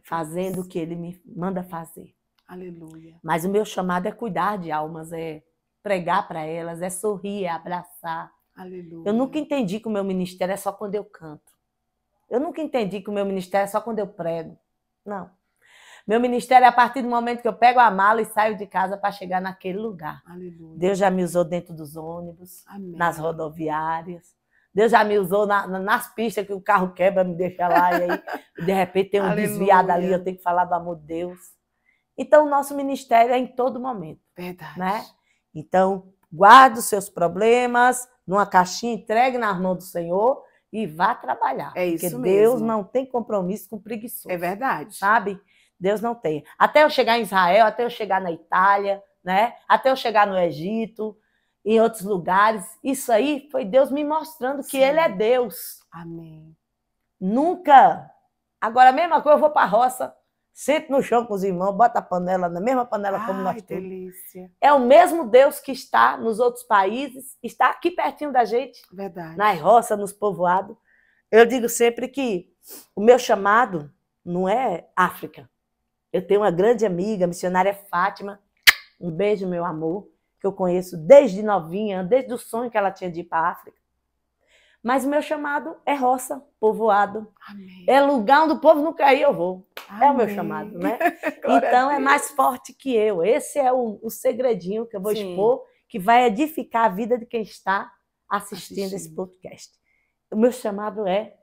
S2: fazendo o que ele me manda fazer.
S1: Aleluia.
S2: Mas o meu chamado é cuidar de almas, é pregar para elas, é sorrir, é abraçar.
S1: Aleluia.
S2: Eu nunca entendi que o meu ministério é só quando eu canto. Eu nunca entendi que o meu ministério é só quando eu prego. Não. Meu ministério é a partir do momento que eu pego a mala e saio de casa para chegar naquele lugar.
S1: Aleluia.
S2: Deus já me usou dentro dos ônibus,
S1: Amém.
S2: Nas rodoviárias. Deus já me usou nas pistas que o carro quebra, me deixa lá. E aí, de repente, tem um desviado ali, eu tenho que falar do amor de Deus. Então, o nosso ministério é em todo momento.
S1: Verdade.
S2: Né? Então, guarde os seus problemas numa caixinha, entregue nas mãos do Senhor e vá trabalhar.
S1: É isso
S2: porque
S1: mesmo.
S2: Deus não tem compromisso com preguiçoso.
S1: É verdade.
S2: Sabe? Deus não tem. Até eu chegar em Israel, até eu chegar na Itália, né? Até eu chegar no Egito, em outros lugares, isso aí foi Deus me mostrando que Ele é Deus.
S1: Amém.
S2: Nunca. Agora, a mesma coisa, eu vou para a roça, sento no chão com os irmãos, bota a panela, na mesma panela como nós temos.
S1: Delícia.
S2: É o mesmo Deus que está nos outros países, está aqui pertinho da gente.
S1: Verdade.
S2: Nas roças, nos povoados. Eu digo sempre que o meu chamado não é África. Eu tenho uma grande amiga, a missionária Fátima, um beijo, meu amor, que eu conheço desde novinha, desde o sonho que ela tinha de ir para a África. Mas o meu chamado é roça, povoado.
S1: Amém.
S2: É lugar onde o povo não quer ir, eu vou.
S1: Amém.
S2: É o meu chamado, né? Então é mais forte que eu. Esse é o segredinho que eu vou expor, que vai edificar a vida de quem está assistindo esse podcast. O meu chamado é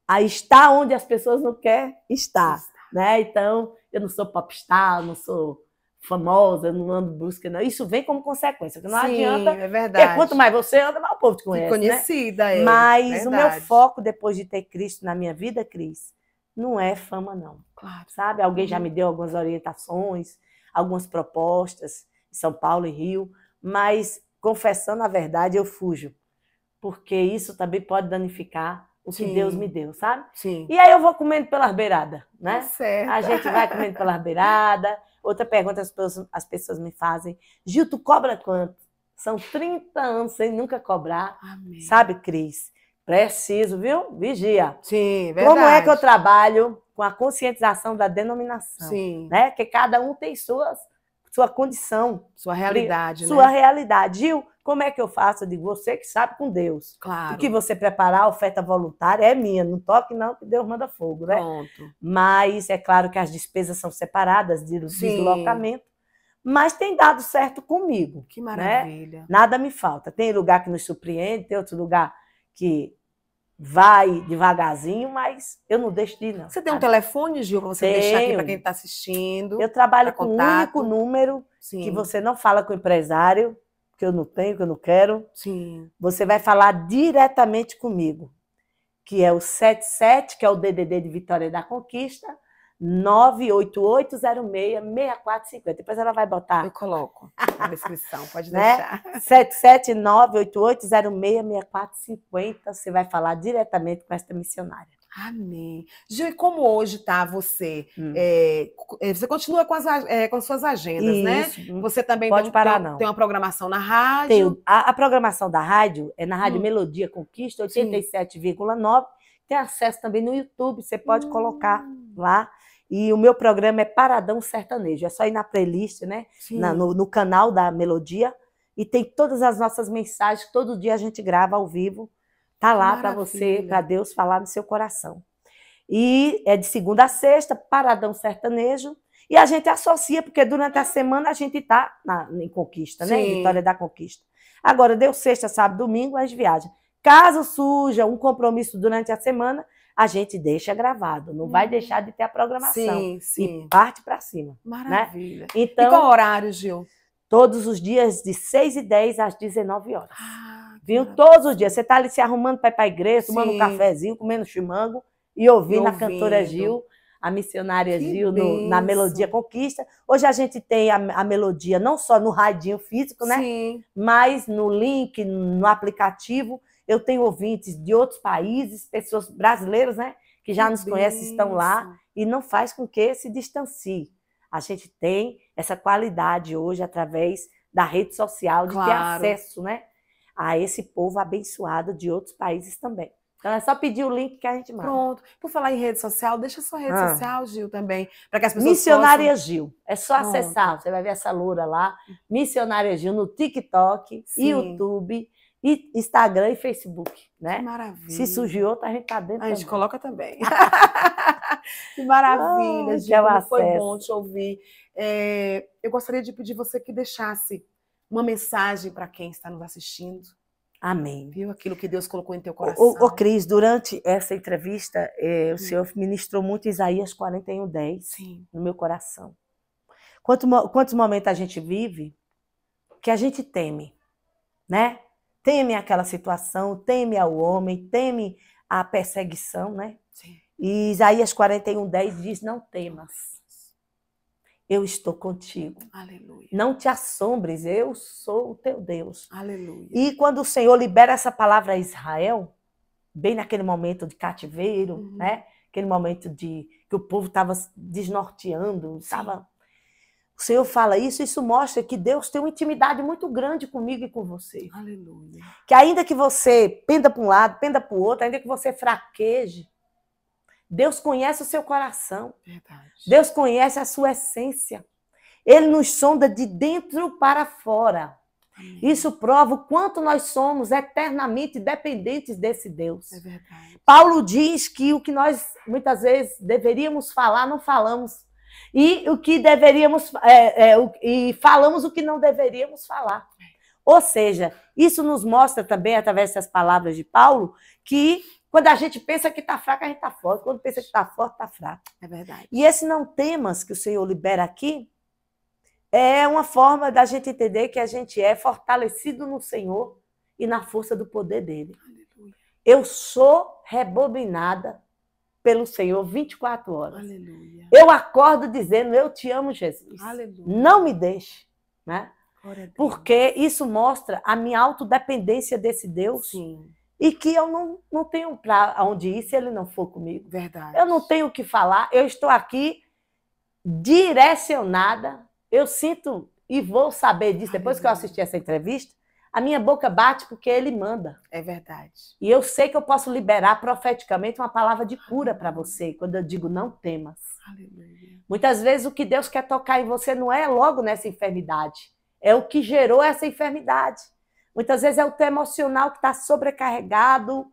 S2: a estar onde as pessoas não querem estar. Né? Então, eu não sou popstar, eu não sou famosa, eu não ando busca, não. Isso vem como consequência, que não adianta.
S1: É verdade.
S2: Porque quanto mais você anda, mais o povo te conhece.
S1: Conhecida,
S2: né? Mas o meu foco, depois de ter Cristo na minha vida, Cris, não é fama, não.
S1: Claro.
S2: Sabe? Alguém já me deu algumas orientações, algumas propostas, em São Paulo e Rio, mas, confessando a verdade, eu fujo. Porque isso também pode danificar o que Deus me deu, sabe?
S1: Sim.
S2: E aí eu vou comendo pelas beiradas, né?
S1: Tá certo.
S2: A gente vai comendo pelas beiradas. Outra pergunta as pessoas me fazem: Gil, tu cobra quanto? São 30 anos sem nunca cobrar.
S1: Amém.
S2: Sabe, Cris? Preciso, viu? Vigia.
S1: Sim, verdade.
S2: Como é que eu trabalho com a conscientização da denominação?
S1: Sim.
S2: Né? Que cada um tem sua condição.
S1: Sua realidade,
S2: Sua
S1: né?
S2: realidade. Gil, como é que eu faço? Eu digo, você que sabe com Deus.
S1: Claro.
S2: O que você preparar, a oferta voluntária é minha. Não toque não, que Deus manda fogo, né?
S1: Pronto.
S2: Mas é claro que as despesas são separadas de deslocamento. Mas tem dado certo comigo.
S1: Que maravilha.
S2: Né? Nada me falta. Tem lugar que nos surpreende, tem outro lugar que vai devagarzinho, mas eu não deixo de ir, não.
S1: Você tem um telefone, Gil, para você deixar aqui para quem está assistindo?
S2: Eu trabalho com um único número,
S1: Sim.
S2: que você não fala com o empresário, que eu não tenho, que eu não quero.
S1: Sim.
S2: Você vai falar diretamente comigo, que é o 77, que é o DDD de Vitória da Conquista, 98806-6450. Depois ela vai botar.
S1: Eu coloco na descrição, pode
S2: né?
S1: deixar.
S2: 77988066450. Você vai falar diretamente com esta missionária.
S1: Amém. Gil, e como hoje está você? Você continua com as suas agendas,
S2: Isso,
S1: né? Você também
S2: pode parar, não.
S1: Tem uma programação na rádio?
S2: A programação da rádio é na Rádio Melodia Conquista, 87,9. Tem acesso também no YouTube, você pode colocar lá. E o meu programa é Paradão Sertanejo. É só ir na playlist, né? No canal da Melodia. E tem todas as nossas mensagens. Todo dia a gente grava ao vivo. Tá lá para você, para Deus falar no seu coração. E é de segunda a sexta, Paradão Sertanejo. E a gente associa, porque durante a semana a gente está em Conquista, né? Em Vitória da Conquista. Agora, deu sexta, sábado, domingo, as viagens. Caso surja um compromisso durante a semana, a gente deixa gravado, não vai deixar de ter a programação. E parte para cima.
S1: Maravilha.
S2: Né? Então,
S1: e qual horário, Gil?
S2: Todos os dias, de 6h10 às 19h. Viu? Todos os dias. Você está ali se arrumando para ir para a igreja, tomando um cafezinho, comendo chimango e ouvindo a cantora Gil, a missionária Gil, na Melodia Conquista. Hoje a gente tem a melodia não só no radinho físico, né? Mas no link, no aplicativo. Eu tenho ouvintes de outros países, pessoas brasileiras, né, que já nos conhecem, estão lá, e não faz com que se distancie. A gente tem essa qualidade hoje através da rede social de ter acesso, né, a esse povo abençoado de outros países também. Então é só pedir o link que a gente manda.
S1: Pronto. Por falar em rede social, deixa a sua rede social, Gil, também, para que as pessoas
S2: Missionária Gil. É só acessar, você vai ver essa loura lá. Missionária Gil no TikTok, YouTube, e Instagram e Facebook, né?
S1: Que maravilha.
S2: Se surgir outra, a gente tá dentro.
S1: A gente coloca também. Que maravilha, Gil, foi bom te ouvir. Eu gostaria de pedir você que deixasse uma mensagem para quem está nos assistindo.
S2: Amém.
S1: Viu aquilo que Deus colocou em teu coração.
S2: Cris, durante essa entrevista, o Senhor ministrou muito Isaías 41:10 no meu coração. Quantos momentos a gente vive que a gente teme, né? Teme aquela situação, teme ao homem, teme a perseguição, né? E Isaías 41:10 diz, não temas, eu estou contigo.
S1: Aleluia.
S2: Não te assombres, eu sou o teu Deus.
S1: Aleluia.
S2: E quando o Senhor libera essa palavra a Israel, bem naquele momento de cativeiro, né? Aquele momento que o povo estava desnorteando, estava... O Senhor fala isso mostra que Deus tem uma intimidade muito grande comigo e com você.
S1: Aleluia.
S2: Que ainda que você penda para um lado, penda para o outro, ainda que você fraqueje, Deus conhece o seu coração.
S1: Verdade.
S2: Deus conhece a sua essência. Ele nos sonda de dentro para fora. Amém. Isso prova o quanto nós somos eternamente dependentes desse Deus.
S1: É verdade.
S2: Paulo diz que o que nós muitas vezes deveríamos falar, não falamos. E o que deveríamos e falamos o que não deveríamos falar. Ou seja, isso nos mostra também, através dessas palavras de Paulo, que quando a gente pensa que está fraco, a gente está forte. Quando pensa que está forte, está fraco.
S1: É verdade.
S2: E esse não temas que o Senhor libera aqui é uma forma da gente entender que a gente é fortalecido no Senhor e na força do poder dele.
S1: Aleluia.
S2: Eu sou rebobinada pelo Senhor 24 horas.
S1: Aleluia.
S2: Eu acordo dizendo, eu te amo, Jesus.
S1: Aleluia.
S2: Não me deixe, né?
S1: Porque
S2: isso mostra a minha autodependência desse Deus.
S1: Sim.
S2: E que eu não tenho para onde ir se ele não for comigo.
S1: Verdade.
S2: Eu não tenho o que falar, eu estou aqui direcionada, eu sinto e vou saber disso. Depois que eu assisti essa entrevista, A minha boca bate porque ele manda.
S1: É verdade.
S2: E eu sei que eu posso liberar profeticamente uma palavra de cura para você, quando eu digo não temas.
S1: Aleluia.
S2: Muitas vezes o que Deus quer tocar em você não é logo nessa enfermidade, é o que gerou essa enfermidade. Muitas vezes é o teu emocional que está sobrecarregado,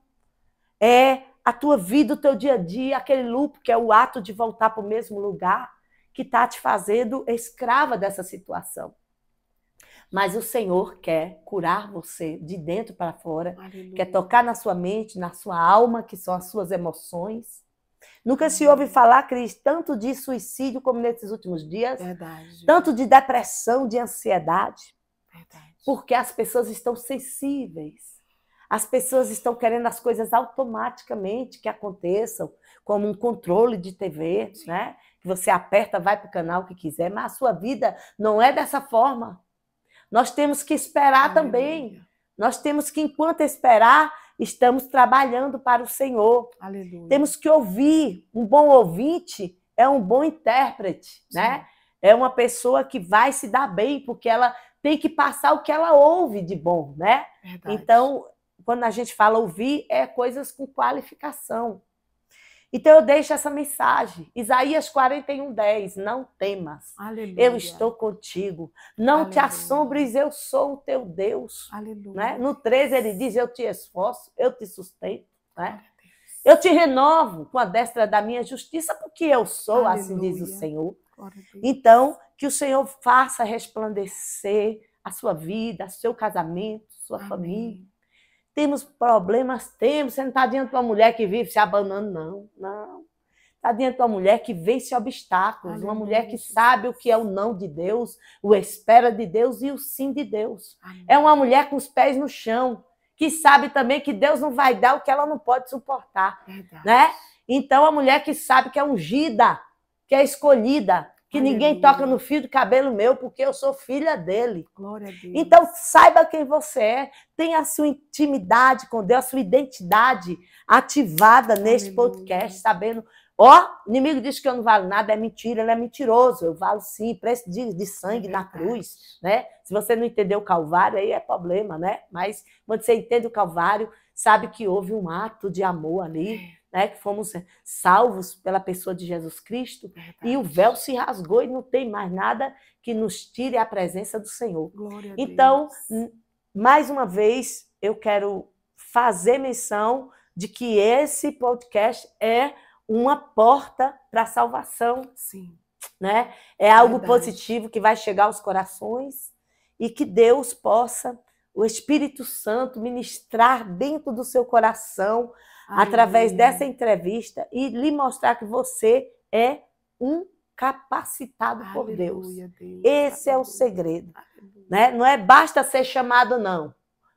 S2: é a tua vida, o teu dia a dia, aquele loop que é o ato de voltar para o mesmo lugar, que está te fazendo escrava dessa situação. Mas o Senhor quer curar você de dentro para fora,
S1: Aleluia.
S2: quer tocar na sua mente, na sua alma, que são as suas emoções. Nunca se ouve falar, Cris, tanto de suicídio como nesses últimos dias,
S1: Verdade.
S2: tanto de depressão, de ansiedade,
S1: Verdade.
S2: porque as pessoas estão sensíveis. As pessoas estão querendo as coisas automaticamente que aconteçam, como um controle de TV, né? Que você aperta, vai para o canal que quiser, mas a sua vida não é dessa forma. Nós temos que esperar também. Nós temos que, enquanto esperar, estamos trabalhando para o Senhor.
S1: Aleluia.
S2: Temos que ouvir. Um bom ouvinte é um bom intérprete, né? É uma pessoa que vai se dar bem, porque ela tem que passar o que ela ouve de bom, né?
S1: Verdade.
S2: Então, quando a gente fala ouvir, é coisas com qualificação. Então eu deixo essa mensagem. Isaías 41:10, não temas.
S1: Aleluia.
S2: Eu estou contigo. Não te
S1: Aleluia.
S2: assombres, eu sou o teu Deus.
S1: Aleluia.
S2: Né? No 13 ele diz, eu te esforço, eu te sustento. Né? Eu te renovo com a destra da minha justiça, porque eu sou,
S1: Aleluia.
S2: assim diz o Senhor.
S1: Glória a Deus.
S2: Então, que o Senhor faça resplandecer a sua vida, seu casamento, sua
S1: Amém.
S2: família. Temos problemas? Temos. Você não está diante de uma mulher que vive se abanando, não. Não. Está diante de uma mulher que vence obstáculos,
S1: Aleluia.
S2: uma mulher que sabe o que é o não de Deus, o espera de Deus e o sim de Deus.
S1: Amém.
S2: É uma mulher com os pés no chão, que sabe também que Deus não vai dar o que ela não pode suportar.
S1: Verdade.
S2: Né? Então, a mulher que sabe que é ungida, que é escolhida, que
S1: Aleluia.
S2: ninguém toca no fio do cabelo meu, porque eu sou filha dele.
S1: Glória a Deus.
S2: Então, saiba quem você é, tenha a sua intimidade com Deus, a sua identidade ativada neste
S1: Aleluia.
S2: podcast, sabendo, ó, o inimigo diz que eu não valo nada, é mentira, ele é mentiroso, eu valo sim, preço de sangue na cruz, né? Se você não entendeu o Calvário, aí é problema, né? Mas quando você entende o Calvário, sabe que houve um ato de amor ali, né, que fomos salvos pela pessoa de Jesus Cristo. Verdade. E o véu se rasgou e não tem mais nada que nos tire a presença do Senhor.
S1: Glória a
S2: então,
S1: Deus.
S2: Mais uma vez, eu quero fazer menção de que esse podcast é uma porta para a salvação.
S1: Sim.
S2: Né? É algo
S1: Verdade.
S2: positivo que vai chegar aos corações e que Deus possa, o Espírito Santo, ministrar dentro do seu coração através dessa entrevista e lhe mostrar que você é um capacitado por Deus. Esse é o segredo. Né? Não é basta ser chamado, não.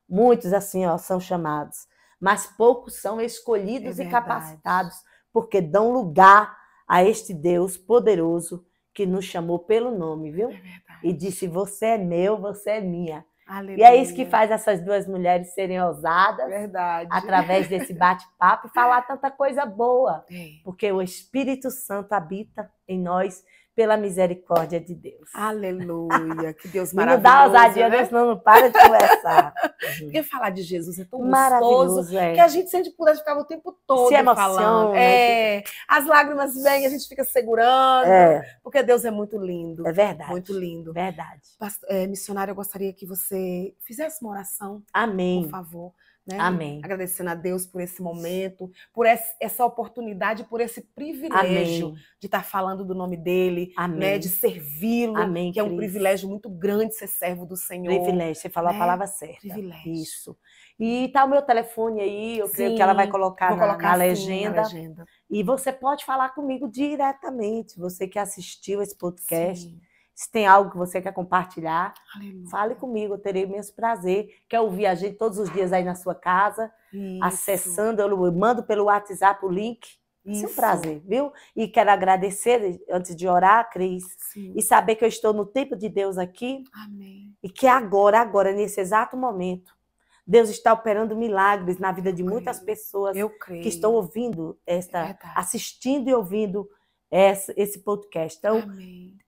S2: Muitos assim são chamados, mas poucos são escolhidos e capacitados, porque dão lugar a este Deus poderoso que nos chamou pelo nome, viu? E disse, você é meu, você é minha. Aleluia. E é isso que faz essas duas mulheres serem ousadas, através desse bate-papo, e falar tanta coisa boa, porque o Espírito Santo habita em nós pela misericórdia de Deus.
S1: Aleluia, que Deus
S2: maravilhoso.
S1: Não dá
S2: ousadia, né? Senão não para de conversar.
S1: Porque falar de Jesus é tão
S2: maravilhoso,
S1: gostoso, que a gente, se a gente pudesse ficar o tempo todo
S2: se emociona,
S1: falando. As lágrimas vêm, a gente fica segurando, porque Deus é muito lindo.
S2: É verdade.
S1: Muito lindo.
S2: Verdade.
S1: Missionária, eu gostaria que você fizesse uma oração.
S2: Amém.
S1: Por favor. Né?
S2: Amém.
S1: Agradecendo a Deus por esse momento, por essa oportunidade, por esse privilégio de estar falando do nome dele, né? De servi-lo, que é um privilégio muito grande ser servo do Senhor.
S2: Privilégio, você falou a palavra certa.
S1: Privilégio.
S2: Isso. E tá o meu telefone aí, eu creio que ela vai colocar na legenda. E você pode falar comigo diretamente, você que assistiu esse podcast. Sim. Se tem algo que você quer compartilhar, aleluia, fale comigo, eu terei imenso prazer. Quer ouvir a gente todos os dias aí na sua casa, acessando, eu mando pelo WhatsApp o link. Isso é um prazer, viu? E quero agradecer, antes de orar, Cris, e saber que eu estou no tempo de Deus aqui.
S1: Amém.
S2: E que agora, nesse exato momento, Deus está operando milagres na vida de muitas pessoas que estão ouvindo, assistindo e ouvindo esse podcast. Então,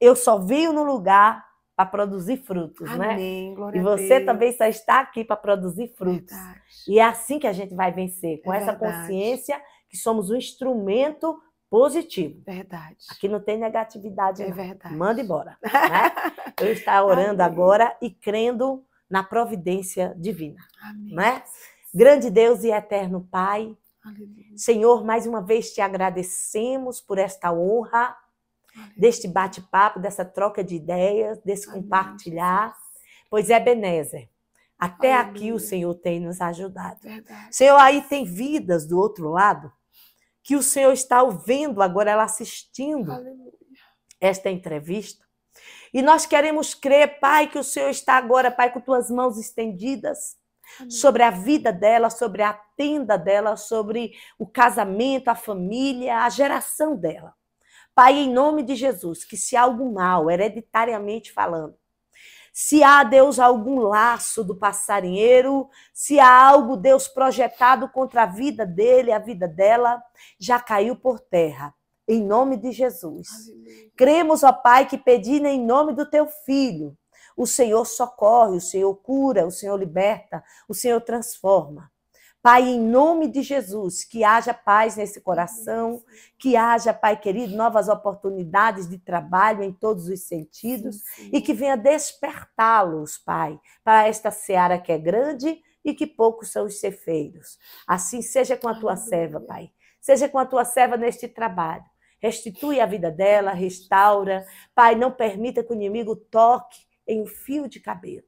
S2: eu só venho no lugar para produzir frutos, né?
S1: Amém, glória
S2: E
S1: a
S2: você
S1: Deus.
S2: também só está aqui para produzir frutos.
S1: Verdade.
S2: E é assim que a gente vai vencer, com
S1: É
S2: essa
S1: verdade.
S2: consciência que somos um instrumento positivo.
S1: Verdade.
S2: Aqui não tem negatividade,
S1: É
S2: não.
S1: verdade.
S2: Manda embora. Né? Eu estou orando
S1: Amém.
S2: agora e crendo na providência divina.
S1: Amém.
S2: Né? Grande Deus e eterno Pai,
S1: Aleluia.
S2: Senhor, mais uma vez te agradecemos por esta honra, deste bate-papo, dessa troca de ideias, desse
S1: Amém,
S2: compartilhar,
S1: Jesus.
S2: pois Ebenezer, até
S1: Aleluia.
S2: aqui o Senhor tem nos ajudado.
S1: Verdade.
S2: Senhor, aí tem vidas do outro lado, que o Senhor está ouvindo agora, ela assistindo
S1: Aleluia.
S2: esta entrevista. E nós queremos crer, Pai, que o Senhor está agora, Pai, com tuas mãos estendidas,
S1: Amém.
S2: sobre a vida dela, sobre a tenda dela, sobre o casamento, a família, a geração dela. Pai, em nome de Jesus, que se há algum mal, hereditariamente falando, se há, Deus, algum laço do passarinheiro, se há algo, Deus, projetado contra a vida dele, a vida dela, já caiu por terra. Em nome de Jesus.
S1: Aleluia.
S2: Cremos, ó Pai, que pedindo em nome do teu Filho, o Senhor socorre, o Senhor cura, o Senhor liberta, o Senhor transforma. Pai, em nome de Jesus, que haja paz nesse coração, que haja, Pai querido, novas oportunidades de trabalho em todos os sentidos,
S1: Sim,
S2: e que venha despertá-los, Pai, para esta seara que é grande e que poucos são os ceifeiros. Assim seja com a tua serva, Pai. Seja com a tua serva neste trabalho. Restitui a vida dela, restaura. Pai, não permita que o inimigo toque em um fio de cabelo.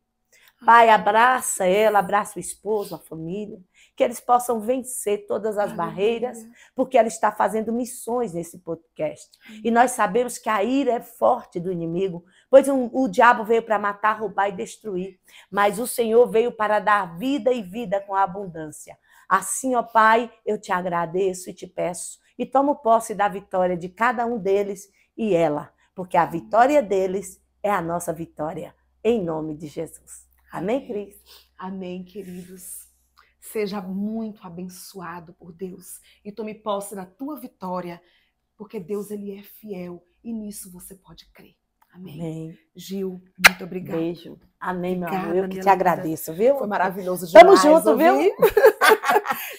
S2: Pai, abraça ela, abraça o esposo, a família, que eles possam vencer todas as barreiras, porque ela está fazendo missões nesse podcast. E nós sabemos que a ira é forte do inimigo, pois o diabo veio para matar, roubar e destruir, mas o Senhor veio para dar vida e vida com abundância. Assim, ó Pai, eu te agradeço e te peço, e tomo posse da vitória de cada um deles e ela, porque a vitória deles é a nossa vitória, em nome de Jesus. Amém, Cris?
S1: Amém, queridos. Seja muito abençoado por Deus e tome posse da tua vitória, porque Deus, ele é fiel e nisso você pode crer. Amém.
S2: Amém.
S1: Gil, muito obrigada.
S2: Beijo. Amém, meu
S1: Obrigada,
S2: amor. Eu que
S1: minha
S2: te
S1: linda.
S2: agradeço, viu?
S1: Foi maravilhoso demais.
S2: Tamo junto, viu?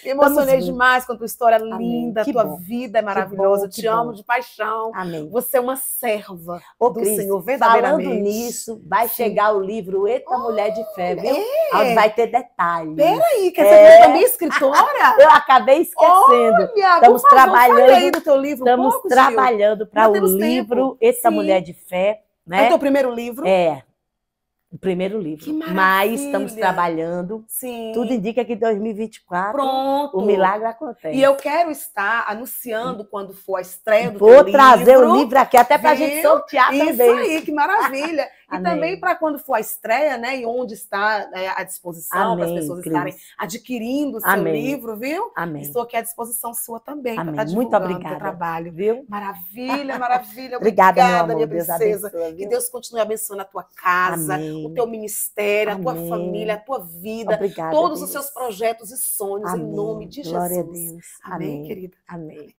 S1: Me emocionei
S2: junto.
S1: demais com a tua história
S2: Amém.
S1: linda,
S2: Que
S1: tua
S2: bom.
S1: vida é maravilhosa. Eu
S2: Que
S1: te
S2: bom.
S1: amo de paixão.
S2: Amém.
S1: Você é uma serva
S2: Ô,
S1: do
S2: Cris,
S1: Senhor,
S2: falando
S1: verdadeiramente.
S2: nisso, vai
S1: Sim.
S2: chegar o livro Eita Mulher de Fé, viu?
S1: É.
S2: Onde vai ter detalhes.
S1: Peraí, que você também é escritora?
S2: Eu acabei esquecendo.
S1: Olha,
S2: Estamos
S1: por favor,
S2: trabalhando.
S1: fale aí do teu livro um
S2: Estamos
S1: pouco, Gil.
S2: trabalhando para
S1: Ainda
S2: o
S1: temos
S2: livro
S1: tempo.
S2: Eita
S1: Sim.
S2: Mulher de Fé,
S1: É o
S2: né?
S1: teu primeiro livro?
S2: É, o primeiro livro.
S1: Que
S2: Mas
S1: maravilha.
S2: estamos trabalhando.
S1: Sim.
S2: Tudo indica que em 2024
S1: Pronto.
S2: o milagre acontece.
S1: E eu quero estar anunciando quando for a estreia do
S2: Vou
S1: teu livro.
S2: trazer o livro aqui até para a gente
S1: Viu?
S2: sortear
S1: Isso
S2: também.
S1: aí, que maravilha. E
S2: Amém.
S1: também para quando for a estreia, né? E onde está à disposição, para as
S2: Amém,
S1: pessoas
S2: Cris.
S1: estarem adquirindo o seu
S2: Amém.
S1: livro, viu?
S2: Amém.
S1: Estou aqui à disposição sua também, para
S2: Amém.
S1: estar
S2: Muito
S1: divulgando o
S2: obrigada.
S1: teu trabalho.
S2: Viu?
S1: Maravilha, maravilha.
S2: Obrigada, meu amor.
S1: minha
S2: Deus
S1: princesa.
S2: abençoe,
S1: Que
S2: viu?
S1: Deus continue abençoando a tua casa,
S2: Amém.
S1: o teu ministério, a tua
S2: Amém.
S1: família, a tua vida,
S2: Obrigada,
S1: todos
S2: Deus.
S1: os seus projetos e sonhos,
S2: Amém.
S1: em nome de
S2: Glória a
S1: Jesus.
S2: Deus.
S1: Amém,
S2: Amém.
S1: querida?
S2: Amém.